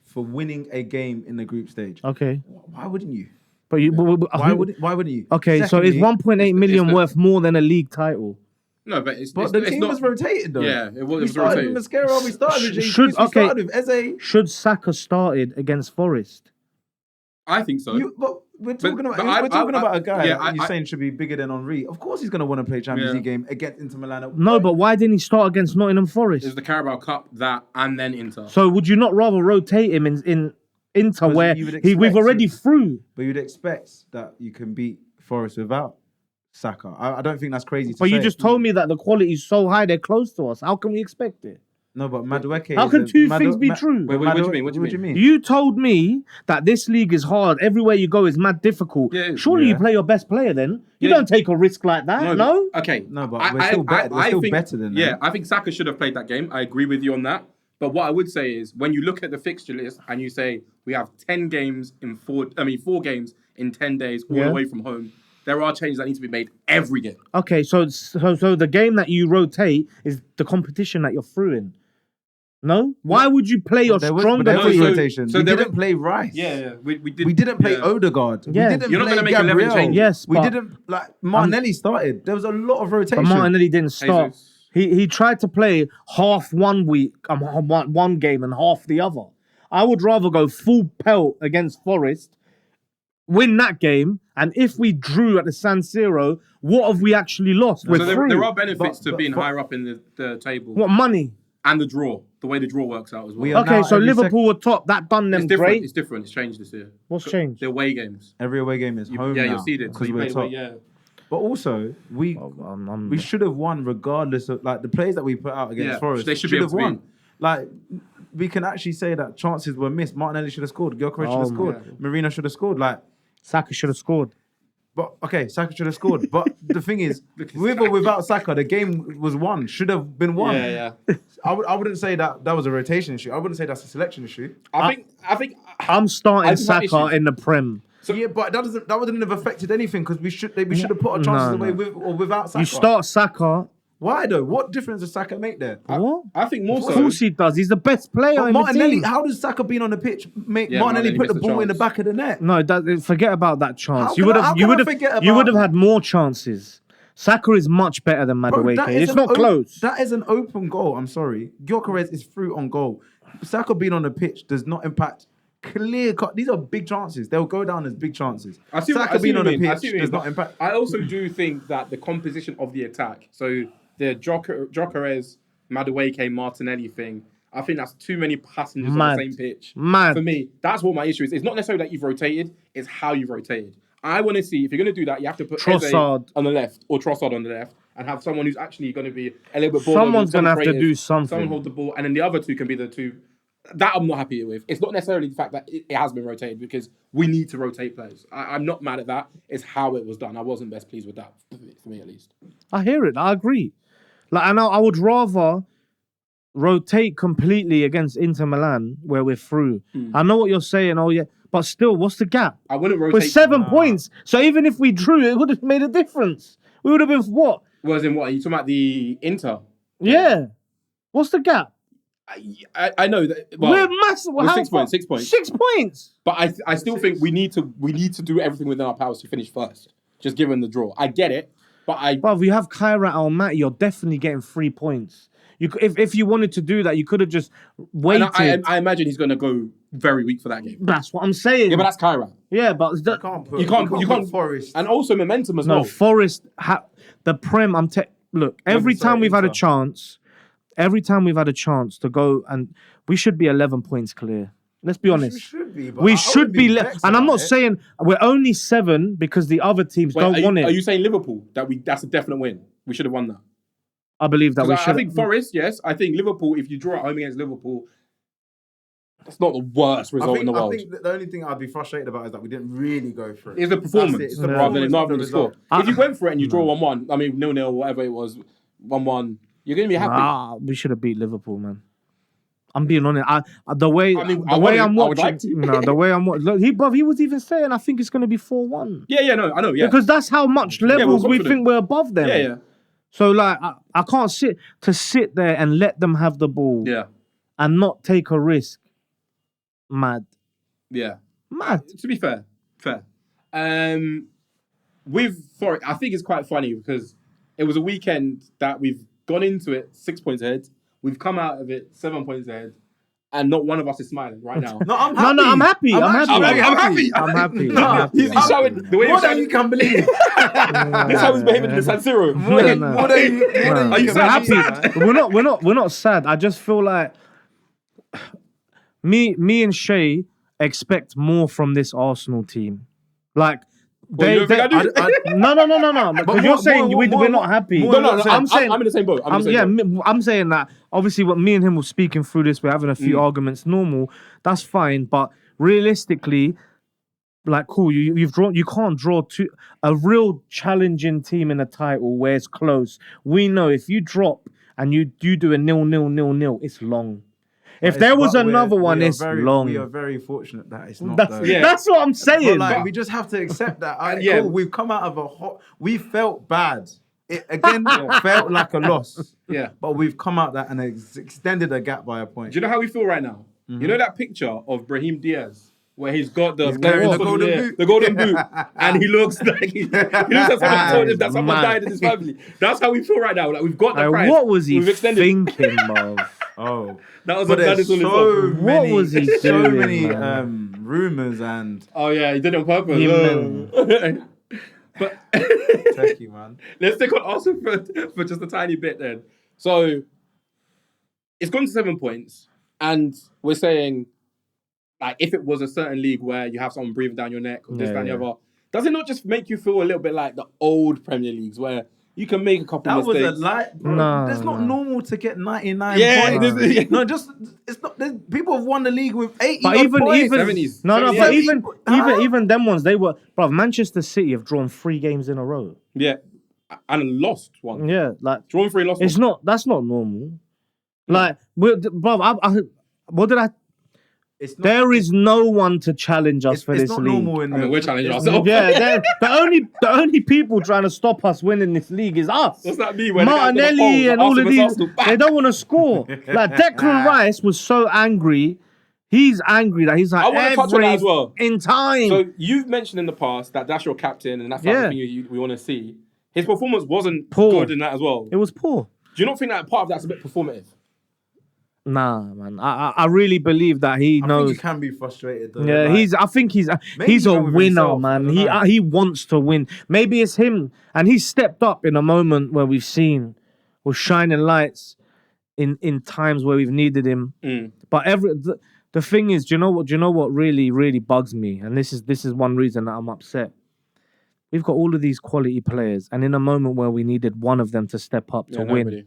for winning a game in the group stage. Okay. Why wouldn't you? But why wouldn't you? Okay, secondly, so is 1.8 million worth more than a league title? No, but the team was rotated though. Yeah, it was rotated. We started with Mascara, we started with Jesus, we started with Eze. Should Saka started against Forest? I think so. We're talking about a guy that you're saying should be bigger than Henry. Of course he's going to want to play Champions League game against Inter Milan. No, but why didn't he start against Nottingham Forest? It's the Carabao Cup, that, and then Inter. So would you not rather rotate him in Inter where we've already through? But you'd expect that you can beat Forest without Saka. I don't think that's crazy to say. But you just told me that the quality is so high, they're close to us. How can we expect it? No, but Madueke... How can two things be true? Wait, what do you mean? What do you mean? You told me that this league is hard. Everywhere you go is mad difficult. Yeah, Surely you play your best player then. You don't take a risk like that, no? Okay. No, but we're still better than that. Yeah, I think Saka should have played that game. I agree with you on that. But what I would say is, when you look at the fixture list and you say we have 4 games in 10 days all away from home, there are changes that need to be made every game. Okay, so the game that you rotate is the competition that you're through in. No? Why would you play your stronger rotation? We didn't play Rice. Yeah. We didn't play Odegaard. Yeah. We didn't You're not play going to make Gabriel. 11 changes. Yes, we didn't. Martinelli started. There was a lot of rotation. But Martinelli didn't start. He tried to play half one week, one game and half the other. I would rather go full pelt against Forest, win that game, and if we drew at the San Siro, what have we actually lost? So there are benefits to being higher up in the table. What, money? And the draw. The way the draw works out as well. Okay, so Liverpool were top. That done them great. It's different. It's changed this year. What's changed? The away games. Every away game is home now. Yeah, you're seeded. Because we're top. But also, we should have won regardless of like the plays that we put out against Forest. They should have won. Like we can actually say that chances were missed. Martinelli should have scored. Gyok should have scored. Marino should have scored. Like Saka should have scored. But okay, Saka should have scored. But the thing is, with or without Saka, the game was won. Should have been won. Yeah. I wouldn't say that was a rotation issue. I wouldn't say that's a selection issue. I think I'm starting Saka in the Prem. So yeah, but that wouldn't have affected anything because we should have put our chances away with or without Saka. You start Saka. Why though? What difference does Saka make there? What? I think more so. Of course he does. He's the best player in the team. How does Saka being on the pitch make Martinelli put the ball in the back of the net? No, forget about that chance. You would have had more chances. Saka is much better than Madueke. It's not close. That is an open goal. I'm sorry. Gyökeres is through on goal. Saka being on the pitch does not impact clear cut. These are big chances. They'll go down as big chances. Saka being on the pitch does not impact. I also do think that the composition of the attack, so the Gyökeres, Madueke, Martinelli thing, I think that's too many passengers on the same pitch. For me, that's what my issue is. It's not necessarily that you've rotated, it's how you've rotated. I want to see, if you're going to do that, you have to put Trossard on the left or Trossard on the left and have someone who's actually going to be a little bit ball. Someone's going to have to do something. Someone hold the ball, and then the other two can be the two. That I'm not happy with. It's not necessarily the fact that it has been rotated because we need to rotate players. I'm not mad at that. It's how it was done. I wasn't best pleased with that, for me at least. I hear it. I agree. I would rather rotate completely against Inter Milan where we're through. I know what you're saying. Oh yeah, but still, what's the gap? I wouldn't rotate. We're 7 points. So even if we drew, it would have made a difference. We would have been what? Was in what? Are you talking about the Inter? Yeah. What's the gap? I know that we're massive. We're 6 points. 6 points. 6 points. But I still think we need to do everything within our powers to finish first. Just given the draw, I get it. But we have Kyra Almaty. You're definitely getting 3 points. If you wanted to do that, you could have just waited. And I imagine he's going to go very weak for that game. That's what I'm saying. Yeah, but that's Kyra. Yeah, but you can't put Forest. And also momentum as well. No, Forest. The Prem. Look. Every time we've had a chance to go, and we should be 11 points clear. Let's be honest. We should be. And I'm not saying we're only 7 because the other teams don't want it. Are you saying Liverpool that's a definite win? We should have won that. I believe that we should. I think Forest, yes. I think Liverpool. If you draw at home against Liverpool, that's not the worst result in the world. I think the only thing I'd be frustrated about is that we didn't really go for it. It's the performance rather than the score. If you went for it and you draw 1-1, 0-0, whatever it was, 1-1, you're going to be happy. We should have beat Liverpool, man. I'm being honest. The way I'm watching, look, he was even saying, I think it's going to be 4-1. Yeah, no, I know, yeah. Because that's how much levels we think we're above them. Yeah. So I can't sit there and let them have the ball. Yeah. And not take a risk. Mad. Yeah. Mad. To be fair. With Forest, I think it's quite funny because it was a weekend that we've gone into it 6 points ahead. We've come out of it 7 points ahead, and not one of us is smiling right now. No, I'm happy. I'm happy. I'm happy. He's showing the way more than you can believe. This is how he's behaving in the San Siro. Are you happy? We're not sad. I just feel like me and Shay expect more from this Arsenal team. Like. No. But you're saying we're not happy. No. I'm in the same boat. I'm saying that. Obviously, what me and him were speaking through this, we're having a few arguments. Normal, that's fine. But realistically, like, cool. You can't draw a real challenging team in a title where it's close. We know if you drop and you do a 0-0, it's long. If there was another one, it's long. We are very fortute that it's not. That's what I'm saying. But we just have to accept that. Cool, we've come out of we felt bad. It again felt like a loss. Yeah. But we've come out that and extended a gap by a point. Do you know how we feel right now? You know that picture of Brahim Diaz where he's got the carrying the golden boot. and he looks like he looks like someone told him that someone died in his family. That's how we feel right now. Like we've got the prize. What was he We've extended. thinking, bro? That was But that is so many, What was he so doing, many man? rumors and Oh yeah, he did it on purpose. But techie, man. let's take on Arsenal for just a tiny bit then. So it's gone to 7 points, and we're saying, like, if it was a certain league where you have someone breathing down your neck or this, that, and the other, does it not just make you feel a little bit like the old Premier Leagues where you can make a couple mistakes? That was a lie, bro. No, it's not normal to get 99 Yeah, points. No, just it's not. People have won the league with 80 But even points. 70s. but 70s. even them ones, they were, bro. Manchester City have drawn 3 games in a row. Yeah, and lost one. Yeah, like Drawn 3, lost it's one. not. That's not normal. Like, bro, what did I? It's not, There is no one to challenge us for it's this not league. normal in I mean, we're challenging it's- ourselves. Yeah, the only people trying to stop us winning this league is us. What's that mean? When Martinelli and all of these, they don't want to score. Like Declan Rice was so angry. He's angry that he's like I wanna touch on that as well. in time. So you've mentioned in the past that that's your captain and that's the thing we want to see. His performance wasn't Poor. good in that as well. It was poor. Do you not think that part of that's a bit performative? Nah, man. I really believe that he I knows. think he can be frustrated though. Yeah, like, I think he's a even with winner, himself, I man. don't know. He wants to win. Maybe it's him, and he stepped up in a moment where we've seen was shining lights in times where we've needed him. But the thing is, do you know what really bugs me, and this is one reason that I'm upset. We've got all of these quality players, and in a moment where we needed one of them to step up to win, Nobody.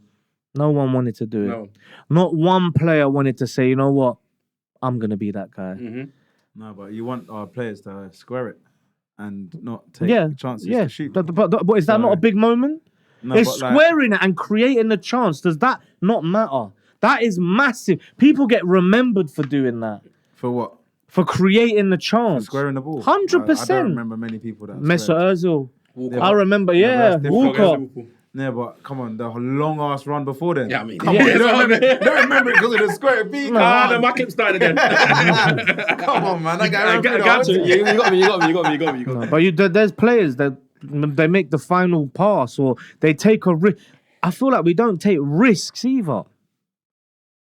no one wanted to do it. No. Not one player wanted to say, you know what, I'm gonna be that guy. No, but you want our players to square it and not take chances to shoot. But is that not a big moment? No, It's but, like, squaring it and creating the chance. Does that not matter? That is massive. People get remembered for doing that. for what? For creating the chance. Squaring the ball. 100%. I don't remember many people that Mesut Ozil. Walker. I remember, that's different. Walker. Yeah, but come on, the long ass run before then. Yeah, I mean, Come on, you don't remember it because of the square B. no, my clip started again. Come on, man. That guy I got you. You got me. No, but there's players that they make the final pass or they take a risk. I feel like we don't take risks either.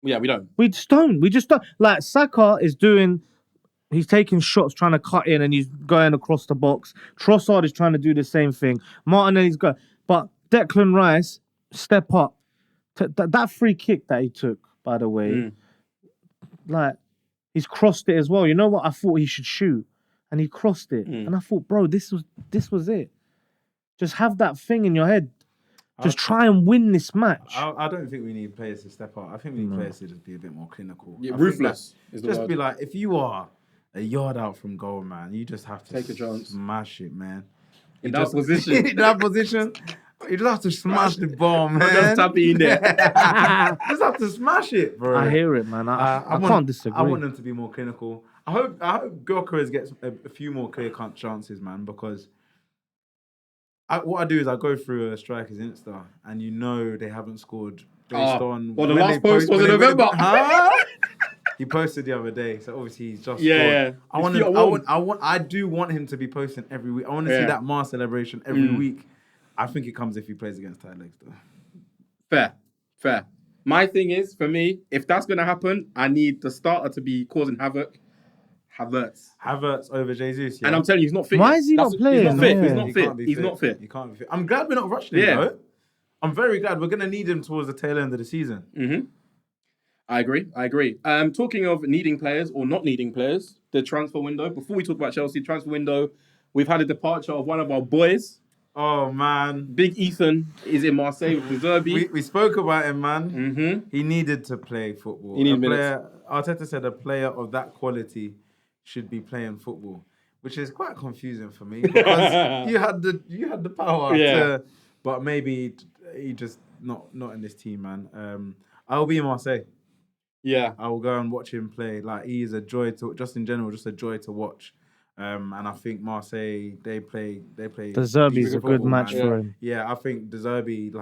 Yeah, we don't. We just don't. Like Saka is doing. He's taking shots, trying to cut in, and he's going across the box. Trossard is trying to do the same thing. Martinelli's got, but Declan Rice, step up. That free kick that he took, by the way, like he's crossed it as well. You know what? I thought he should shoot, and he crossed it, and I thought, bro, this was it. Just have that thing in your head. Just try and win this match. I don't think we need players to step up. I think we need players to just be a bit more clinical. Yeah, ruthless is the just word. be like, if you are a yard out from goal, man, you just have to Take a chance. smash it, man. In that position. In that position, you just have to smash the ball, man. Just tap it in there. Just have to smash it, bro. I hear it, man. I can't disagree. I want them to be more clinical. I hope Gyok gets a few more clear-cut chances, man, because what I do is I go through a striker's Insta, and you know they haven't scored based on. Well, the when last they post was in November. He posted the other day, so obviously he's just. Yeah. Scored. I do want him to be posting every week. I want to see that Mars celebration every week. I think it comes if he plays against tight legs, though. Fair. My thing is, for me, if that's going to happen, I need the starter to be causing havoc. Havertz over Jesus, yeah. And I'm telling you, he's not fit. Why is he not playing? He's not fit. He He's can't not fit. He can't be fit. I'm glad we're not rushing him, though. I'm very glad. We're going to need him towards the tail end of the season. Mm-hmm. I agree. Talking of needing players or not needing players, the transfer window. Before we talk about Chelsea, transfer window, we've had a departure of one of our boys. Oh, man. Big Ethan is in Marseille with De Zerbi. We spoke about him, man. Mm-hmm. He needed to play football. He needed minutes. Arteta said a player of that quality should be playing football, which is quite confusing for me because you had the power but maybe he just not in this team, man. I'll be in Marseille. Yeah, I will go and watch him play. Like, he is a joy to just in general, just a joy to watch. And I think Marseille they play. De Zerbi's a good match for him. Yeah, I think De Zerbi,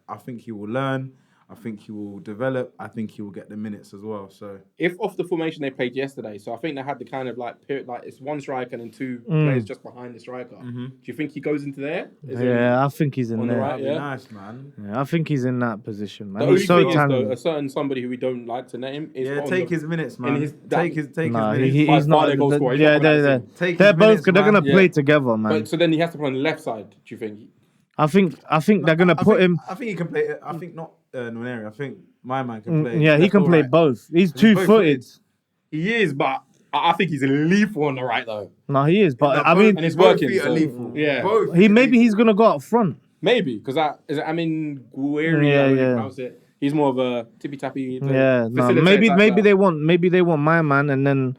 I think he will learn. I think he will develop. I think he will get the minutes as well. So if off the formation they played yesterday, so I think they had the kind of like period, like it's one striker and then two players just behind the striker. Do you think he goes into there? I think he's in there. that'd be nice, man. Yeah, I think he's in that position, man. The only He's so thing is, talented. though, a certain somebody who we don't like to name is Take his minutes, man. Take his minutes. He's not. They're both. They're gonna play together, man. But so then he has to play on the left side. Do you think? I think they're gonna put him. I think he can play. I think not Nwaneri. I think my man can play. Yeah, he can play both. He's 2-footed. He is, but I think he's lethal on the right though. No, he is, but I mean, and it's working. Feet are lethal. Yeah, both. Maybe he's gonna go up front. Maybe because Guerri. He's more of a tippy tappy. Yeah, no, maybe they want my man, and then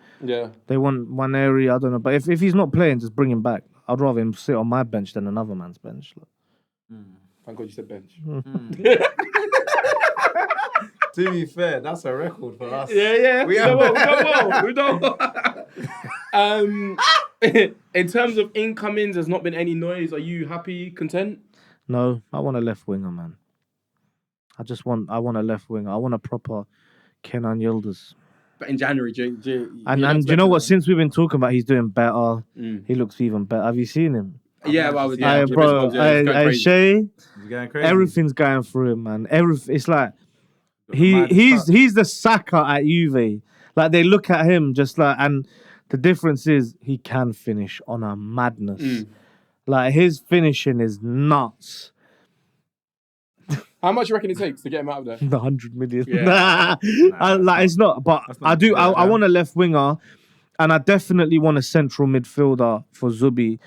they want one area. I don't know, but if he's not playing, just bring him back. I'd rather him sit on my bench than another man's bench. Thank God you said bench. To be fair, that's a record for us. Yeah. We done well. In terms of incomings, there's not been any noise. Are you happy, content? No, I want a left winger, man. I want a left winger. I want a proper Kenan Yildiz. But in January, and you know what? Since we've been talking about he's doing better, he looks even better. Have you seen him? Yeah, bro. Shay, going crazy. Everything's going through him, man. It's like he's the Saka at Juve. Like they look at him just like, and the difference is he can finish on a madness. Like his finishing is nuts. How much do you reckon it takes to get him out of there? 100 million. Yeah. It's not. But I do. I want a left winger, and I definitely want a central midfielder for Zubi.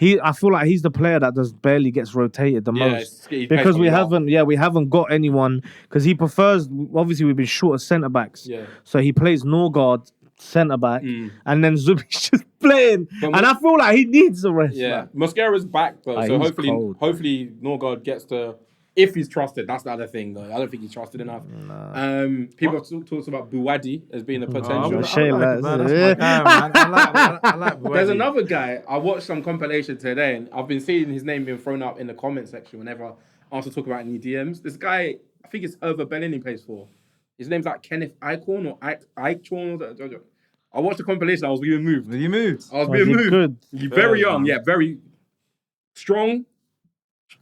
I feel like he's the player that just barely gets rotated the most because we haven't got anyone because he prefers. Obviously, we've been short of centre backs. Yeah. So he plays Norgard centre back, and then Zubi's just playing, and I feel like he needs a rest. Yeah, Mosquera's back, though, so hopefully Norgard gets to. If he's trusted, that's the other thing, though. I don't think he's trusted enough. No. People have talked about Buwadi as being a potential. I like Buwadi. There's another guy. I watched some compilation today, and I've been seeing his name being thrown up in the comment section whenever I also talk about any DMs. This guy, I think it's Hervé Berlin he plays for. His name's like Kenneth Eichhorn or Eichhorn. I watched the compilation. I was being moved. Were you moved? I was being moved. Good. Very young, very strong.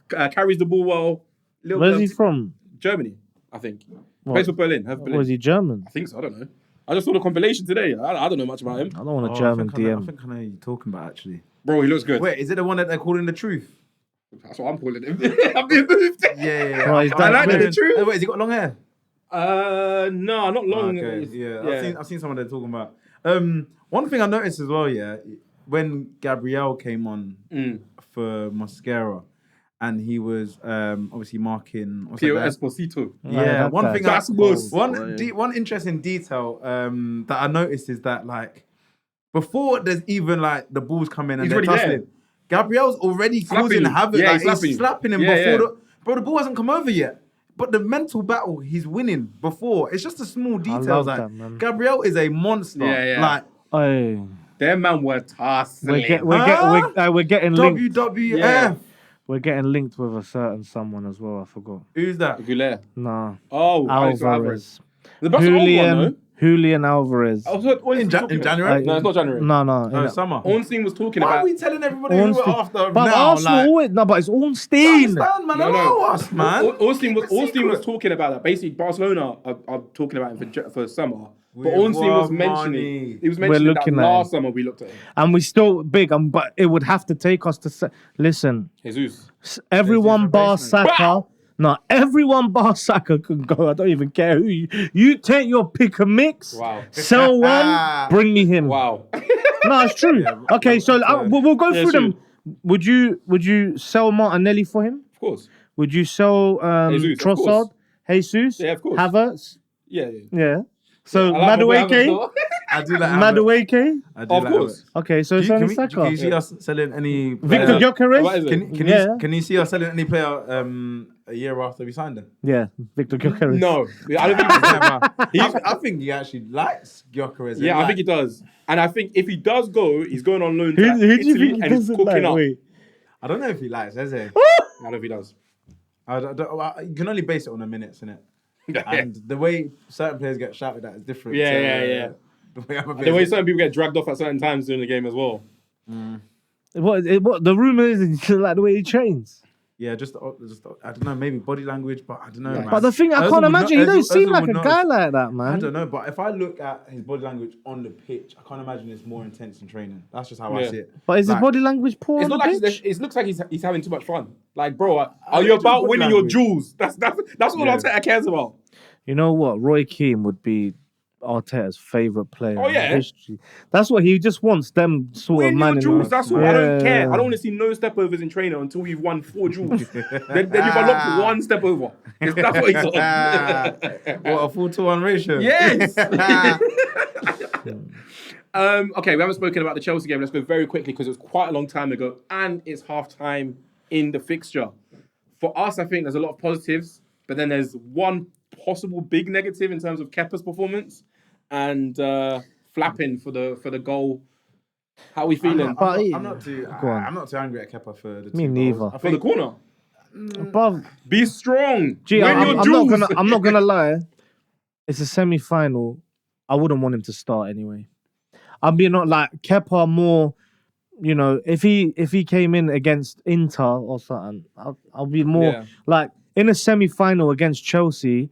Carries the ball well. Where's he from? Germany, I think. Plays for Berlin. Was he German? I think so. I don't know. I just saw the compilation today. I don't know much about him. I don't want a German DM. I think I know who you're talking about, actually. Bro, he looks good. Wait, is it the one that they're calling the truth? That's what I'm calling him. I'm being moved. Yeah. I like the truth. Wait, has he got long hair? No, not long. Okay. Yeah. I've seen someone they're talking about. One thing I noticed as well, when Gabriel came on for Mosquera, and he was obviously marking Pio Esposito. Yeah, one thing. One one interesting detail that I noticed is that like before there's even like the balls come in and they're tussling, Gabriel's already causing havoc. Yeah, he's slapping him before the ball hasn't come over yet. But the mental battle he's winning before. It's just a small detail. Like Gabriel is a monster. Yeah. Like, their man were tussling. We're getting linked. WWF. Yeah. We're getting linked with a certain someone as well. I forgot. Who's that? Aguilera. Nah. Oh, Alvarez. The Barcelona Julian Alvarez. In January? No, it's not January. No. Summer. Ornstein was talking Why about. are we telling everybody who we're after but now? Arsenal but it's Ornstein. Man, allow us, man. Ornstein was talking about that. Basically, Barcelona are talking about him for summer. But Ornstein was mentioning. He was mentioning that last summer we looked at him. And we still big. But it would have to take us to listen. Jesus. Everyone bar Saka. No, everyone bar Saka can go. I don't even care who you take your pick and mix. Wow. Sell one, bring me him. Wow. No, it's true. Yeah, okay, so we'll go through them. Would you sell Martinelli for him? Of course. Would you sell Trossard? Jesus? Yeah, of course. Havertz? Yeah. So Madueke? I do like Madueke? Of course. Okay, so it's only Saka. Can you see us selling any Victor Gyökeres? Can you see us selling any player a year after we signed him? Yeah, Victor Gyökeres. No, I don't think I think he actually likes Gyökeres. Yeah, I think he does. And I think if he does go, he's going on loan to who do you Italy think and he's cooking up. I don't know if he likes, does he? I don't know if he does. You can only base it on the minutes, innit? And the way certain players get shouted at is different. Yeah. The way certain people get dragged off at certain times during the game as well. What the rumor is like the way he trains. Yeah, just I don't know, maybe body language, but I don't know, man. But the thing, I can't imagine, he don't seem like a guy like that, man. I don't know, but if I look at his body language on the pitch, I can't imagine it's more intense in training. That's just how I see it. But is his body language poor on the pitch? It looks like he's having too much fun. Like, bro, are you about winning your jewels? That's all Arteta cares about. You know what? Roy Keane would be Arteta's favourite player in history. That's what he just wants, them sort of man. That's what I don't care. I don't want to see no step overs in training until we've won 4 jewels. then you've unlocked 1 step over. That's what he's on. What, a 4-to-1 ratio? Yes. Okay, we haven't spoken about the Chelsea game. Let's go very quickly because it was quite a long time ago and it's half-time in the fixture. For us, I think there's a lot of positives, but then there's one possible big negative in terms of Kepa's performance and flapping for the goal. How are we feeling? I'm not too angry at Kepa for the Me neither. For the corner. Bruv, be strong. I'm not gonna lie. It's a semi-final. I wouldn't want him to start anyway. I'm being not like Kepa more. You know, if he came in against Inter or something, I'll be more like in a semi-final against Chelsea,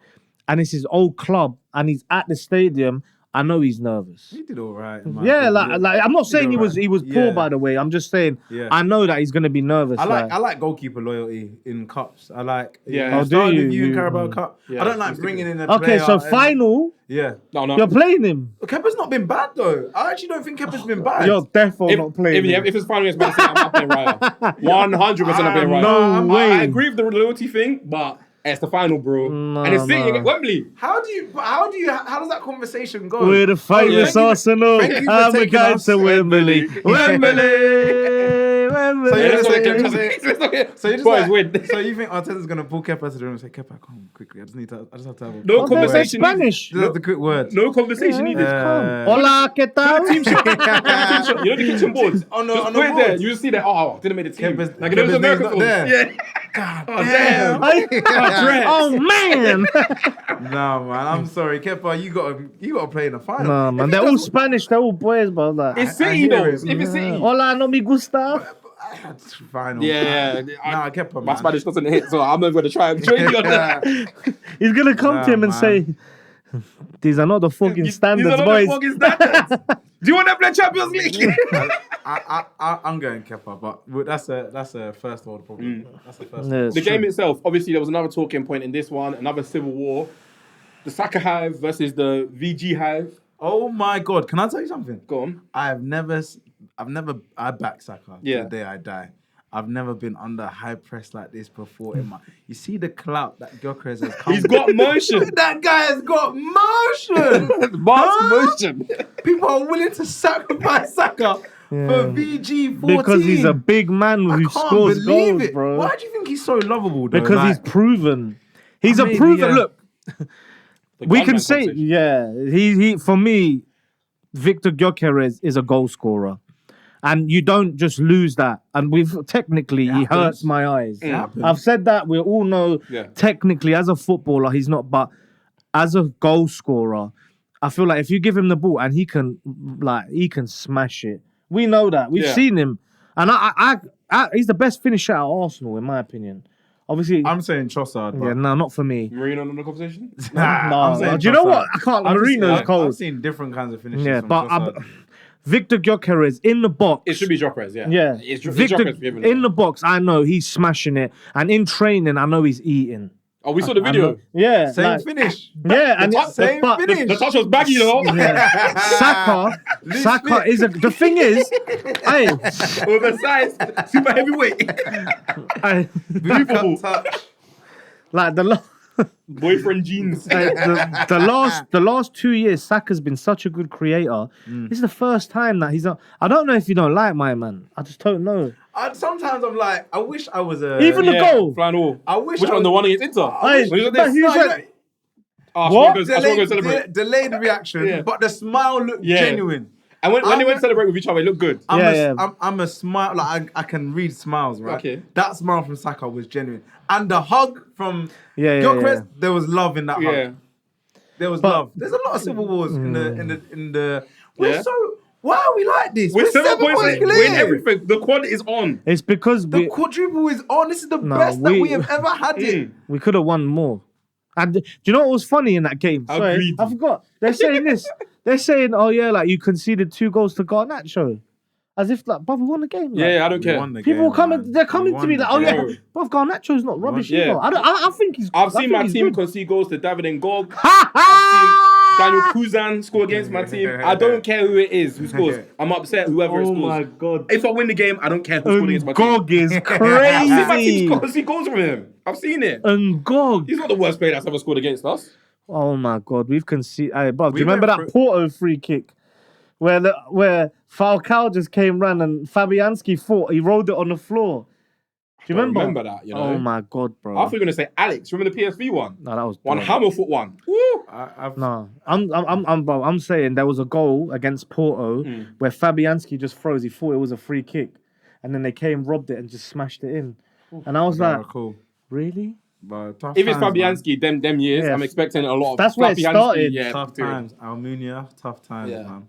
and it's his old club, and he's at the stadium. I know he's nervous. He did all right. Yeah, like I'm not saying he was poor, by the way. I'm just saying I know that he's gonna be nervous. I like goalkeeper loyalty in cups. I like I started with you in Carabao Cup. I don't like bringing in a player. Okay, so final. Yeah. No. You're playing him. Kepa's not been bad though. I actually don't think Kepa's been bad. You're definitely not playing him. If it's final against Man City, I'm not playing Raya. 100% I'm playing Raya. No way. I agree with the loyalty thing, but it's the final, bro. And it's sitting at Wembley. How does that conversation go? We're the famous Arsenal. I'm a guy to Wembley. So you think Arteta's gonna pull Kepa to the room and say, Kepa, come quickly. I just have to have no conversation. Spanish. Just the quick words. No conversation needed. Hola, ¿qué tal? You know the kitchen boards. On the board. There, you just see that. Oh, didn't make the team. Like there was American films. Yeah. God damn. Oh man. No man, I'm sorry, Kepa. You gotta play in the final. No man, they're all Spanish. They're all boys, but like, it's City though. If it's City. Hola, no me gusta. Final. Yeah. Nah, Kepa. My Spanish doesn't hit, so I'm not going to try and train you on that. He's gonna come to him and say, "These are not the fucking standards, boys." Do you want to play Champions League? I'm going Kepa, but that's a first world problem. That's the first. The game itself, obviously, there was another talking point in this one, another civil war. The Saka Hive versus the VG Hive. Oh my God! Can I tell you something? Go on. I back Saka the day I die. I've never been under high press like this before. You see the clout that Gyok has come. He's got motion. That guy has got motion. Motion. People are willing to sacrifice Saka for VG 14. Because he's a big man who scores goals, bro. Why do you think he's so lovable, though? Because he's proven. He's a proven. Look, we can say, he for me, Victor Gyok is a goal scorer. And you don't just lose that. And he hurts my eyes. I've said that. We all know technically as a footballer, he's not. But as a goal scorer, I feel like if you give him the ball and he can smash it. We know that. We've seen him. And he's the best finisher at Arsenal, in my opinion. Obviously, I'm saying Trossard. Yeah, no, not for me. Marino in the conversation? No. Do you know what? I can't. Marino's cold. I've seen different kinds of finishes. Yeah, but Victor Gyökeres in the box. It should be Gyökeres, yeah. Yeah. Victor in the box, I know he's smashing it. And in training, I know he's eating. Oh, we saw the video. Same finish. Yeah, and same finish. The touch was baggy, though. Yeah. Saka is the thing is, hey, oversized, super heavyweight. Like the boyfriend jeans. The last 2 years, Saka's been such a good creator. This is the first time that he's not. I don't know if you don't like my man. I just don't know. Sometimes I'm like, I wish I was a even the goal. Flannel. I wish. Which one? The one against Inter. What? Delayed reaction, but the smile looked genuine. And when they went to celebrate with each other, it looked good. I'm a smile. Like I can read smiles, right? Okay. That smile from Saka was genuine, and the hug from Gyok, there was love in that hug. There was love. There's a lot of civil wars in the. We're so. Why are we like this? We're 7 points clear. We're everything. The quad is on. It's because the quadruple is on. This is the best that we have ever had it. We could have won more. And do you know what was funny in that game? Sorry, I forgot. They're saying this. They're saying, "Oh yeah, like you conceded 2 goals to Garnacho," as if like, "Bruv, we won the game." Like, I don't care. People they're coming to me like, "Oh yeah, bruv, Garnacho's not rubbish either." I think he's. I've seen my team concede goals to David and Gog. I've seen Daniel Kuzan score against my team. I don't care who it is who scores. I'm upset whoever it scores. Oh my God. If I win the game, I don't care who scored against my team. Gog is crazy. I've seen my team concede goals from him. I've seen it. And Gog. He's not the worst player that's ever scored against us. Oh my God, we've conceded. Bruv, do you remember that Porto free kick where Falcao just came round and Fabianski fought? He rolled it on the floor. Do you remember that? You know? Oh my God, bro! I thought you were gonna say Alex. Remember the PSV one? No, that was one hammer-foot one. Woo! I'm saying there was a goal against Porto where Fabianski just froze. He thought it was a free kick, and then they came, robbed it, and just smashed it in. And I was like, cool. Really? But if it's Fabianski, them years, I'm expecting a lot of. That's where it started. Yeah, tough times. Almunia, tough times, man.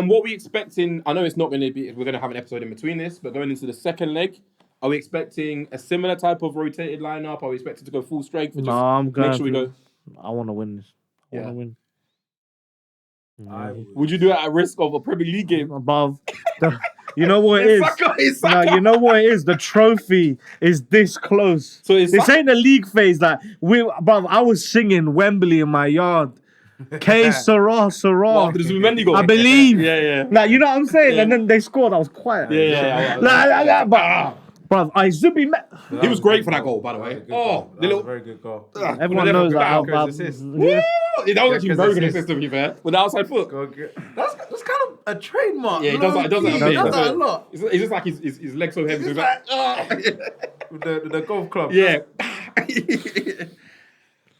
What we expecting? I know it's not going to be. We're going to have an episode in between this, but going into the second leg. Are we expecting a similar type of rotated lineup? Are we expecting to go full strength? No, I'm going. Make sure we go. I want to win this. I want to win. Would you do it at risk of a Premier League game? Above. You know what it is? No, you know what it is? The trophy is this close. So this ain't a league phase. Like bruv, I was singing Wembley in my yard. K Sarah. I believe. Yeah. Like, you know what I'm saying? And then they scored. I was quiet. Yeah. Bruv, Zubi. He was great for that goal, by the way. That was a very good goal. Everyone knows that. That was actually very good assist, to be fair. With the outside foot. That's kind of a trademark. Yeah, he does that a lot. It's just like his legs so heavy. With the golf club. Yeah.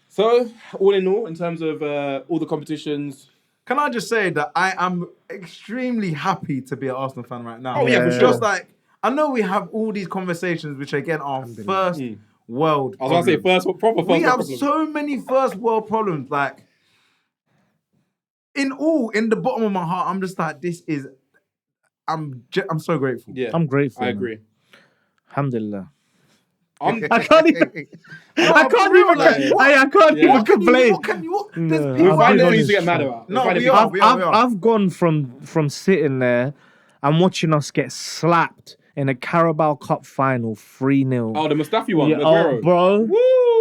So, all in all, in terms of all the competitions... Can I just say that I am extremely happy to be an Arsenal fan right now. Oh, yeah, for sure. Just like, I know we have all these conversations, which again are first world I was going to say first world problems. So many first world problems. Like, in the bottom of my heart, I'm just like, I'm so grateful. Yeah, I'm grateful. I agree. Alhamdulillah. I can't even complain. What can you? We'll find things to get mad about. No, we are. I've gone from sitting there and watching us get slapped in a Carabao Cup final 3-0. Oh, the Mustafi one. Yeah, bro. Woo!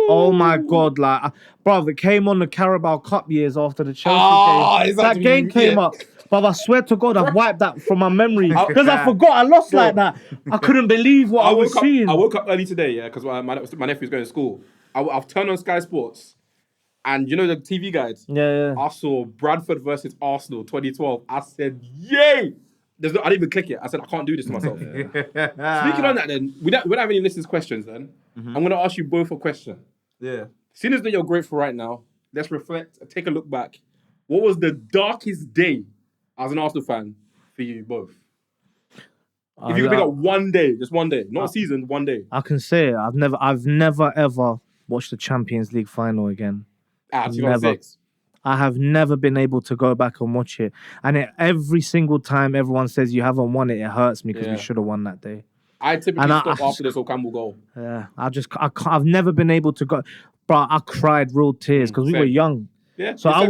Oh my God, like, bro, it came on the Carabao Cup years after the Chelsea game. That game came up. But I swear to God, I've wiped that from my memory because I forgot I lost like that. I couldn't believe what I was seeing. I woke up early today, because my nephew's going to school. I've turned on Sky Sports, and you know the TV guides. Yeah. I saw Bradford versus Arsenal 2012. I said, "Yay!" I didn't even click it. I said, "I can't do this to myself." Speaking on that, then we don't have any listeners' questions. Then I'm going to ask you both a question. Yeah. Seeing as that you're grateful right now, let's reflect. Take a look back. What was the darkest day as an Arsenal fan for you both? If you could pick up one day, just one day, not a season, one day. I can say it. I've never ever watched the Champions League final again. 2006. I have never been able to go back and watch it. And every single time everyone says you haven't won it, it hurts me because we should have won that day. I typically stop after this Campbell goal. Yeah, I've never been able to go. Bro, I cried real tears because we were young. Yeah. So I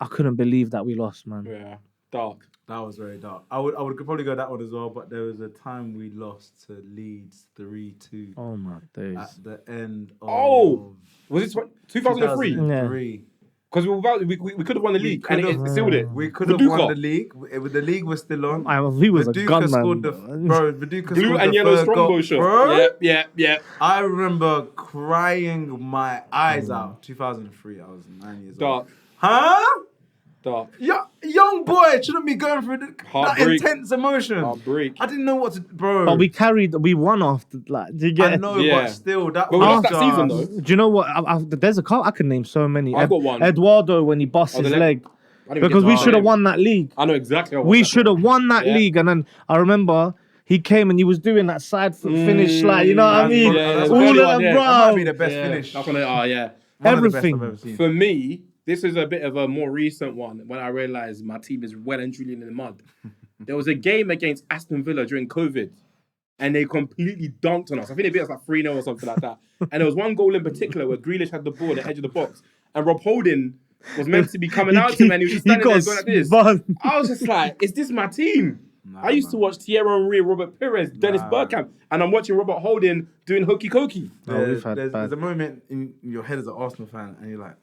couldn't believe that we lost, man. Yeah, dark. That was very dark. I would probably go that one as well, but there was a time we lost to Leeds 3-2. Oh my days. At the end of... Oh! Was it 2003? 2003. Because we could have won the league and it sealed it. We could have won the league. The league was still on. He was a gunman. Viduka Blue scored and the yellow third Strongbow goal. shot. Bro, Yeah. I remember crying my eyes out. 2003, I was 9 years old. Dark. Huh? Dark. Young boy shouldn't be going through that intense emotion. Heartbreak. I didn't know what to, bro. But we won after, like, do you get I know, but still, that we lost that season, though. Do you know what? There's a car I can name so many. I've got one. Eduardo when he busts his leg. because we should have won that league. I know exactly. We should have won that league, and then I remember he came and he was doing that side foot finish, like you know what I mean. All of them, bro. That might be the best finish. That's one of, everything. For me, this is a bit of a more recent one when I realised my team is well and truly in the mud. There was a game against Aston Villa during COVID, and they completely dunked on us. I think they beat us like 3-0 or something like that. And there was one goal in particular where Grealish had the ball at the edge of the box, and Rob Holding was meant to be coming out to him, and he was just standing there going like this. I was just like, is this my team? I used to watch Thierry Henry, Robert Pires, Dennis Bergkamp, and I'm watching Robert Holding doing hokey cokey. There's a moment in your head as an Arsenal fan, and you're like,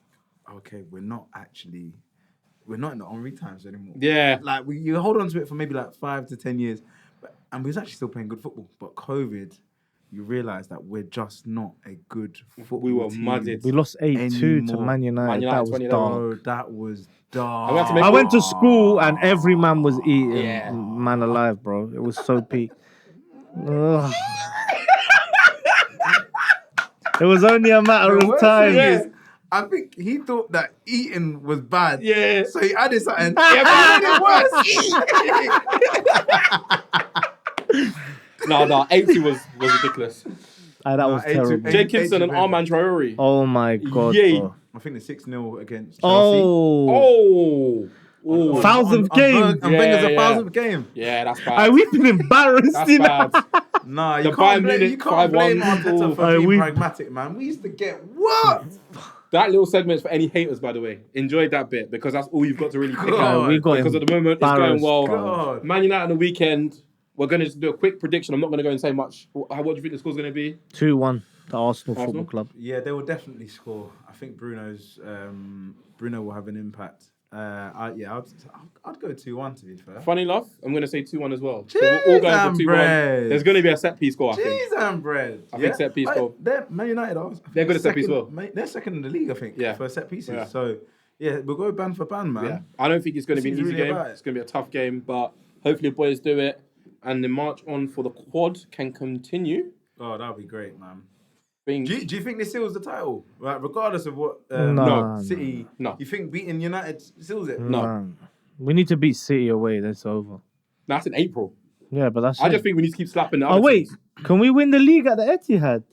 okay, we're not in the Henry times anymore. Yeah. Like, you hold on to it for maybe like 5 to 10 years, and we was actually still playing good football. But COVID, you realise that we're just not a good football team. We were mudded. We lost 8-2 to Man United. That was dark. That was dark. I went to school and every man was eating man alive, bro. It was so peak. It was only a matter of time. I think he thought that eating was bad. Yeah. So he added something. Yeah, but it was. No, 80 was ridiculous. That was terrible. Jenkinson and Armand Traore. Oh my God. Yeah. I think the 6-0 against Chelsea. Oh. 1000th game. And Wenger's 1000th game. Yeah, that's bad. We've been embarrassed. That's bad. Nah, you can't blame Arteta for being pragmatic, man. We used to get what? That little segment's for any haters, by the way. Enjoyed that bit because that's all you've got to really pick out. Because at the moment, it's going well. God. Man United on the weekend. We're going to just do a quick prediction. I'm not going to go and say much. What do you think the score's going to be? 2-1, the Arsenal Football Club. Yeah, they will definitely score. I think Bruno will have an impact. I'd go 2-1 to be fair. Funny enough, I'm going to say 2-1 as well. So we're all going for 2-1. There's going to be a set piece score, I think. Cheese and bread. I think set piece goal. Man United are. They're good at set piece well. They're second in the league, I think, for set pieces. Yeah. So, yeah, we'll go band for band, man. Yeah. I don't think it's going to be an easy game. It's going to be a tough game, but hopefully the boys do it. And the march on for the quad can continue. Oh, that would be great, man. Do you think this seals the title? Right, regardless of what City... No. You think beating United seals it? No. We need to beat City away. That's over. That's in April. Yeah, but that's I just think we need to keep slapping the other wait. teams. Can we win the league at the Etihad?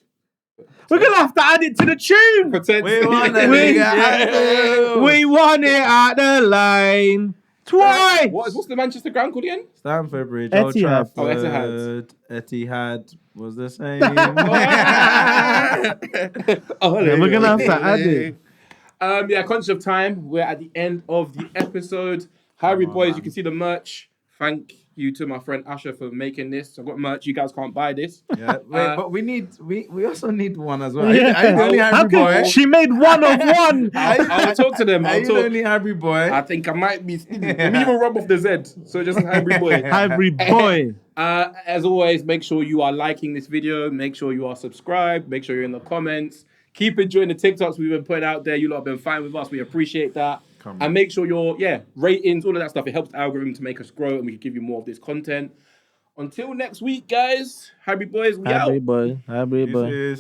We're going to have to add it to the tune. We won the league. We won it at the line. Twice! What's the Manchester ground called again? Stamford Bridge, Etihad. Old Trafford. Oh, Etihad was the same. We're going to have to add it. Conscious of time, we're at the end of the episode. Highbury Boyz, you can see the merch. Thank you to my friend Asher for making this. I've got merch. You guys can't buy this. Yeah, but we also need one as well. Yeah. Are you the only Highbury boy? She made one of one. I'll talk to them. Are you the only Highbury boy? I think I might be. Let me even rub off the Z. So just Highbury Boy. Highbury boy. As always, make sure you are liking this video. Make sure you are subscribed. Make sure you're in the comments. Keep enjoying the TikToks we've been putting out there. You lot have been fine with us. We appreciate that. And make sure your ratings, all of that stuff. It helps the algorithm to make us grow, and we can give you more of this content. Until next week, guys. Highbury Boyz, we out. Highbury boy.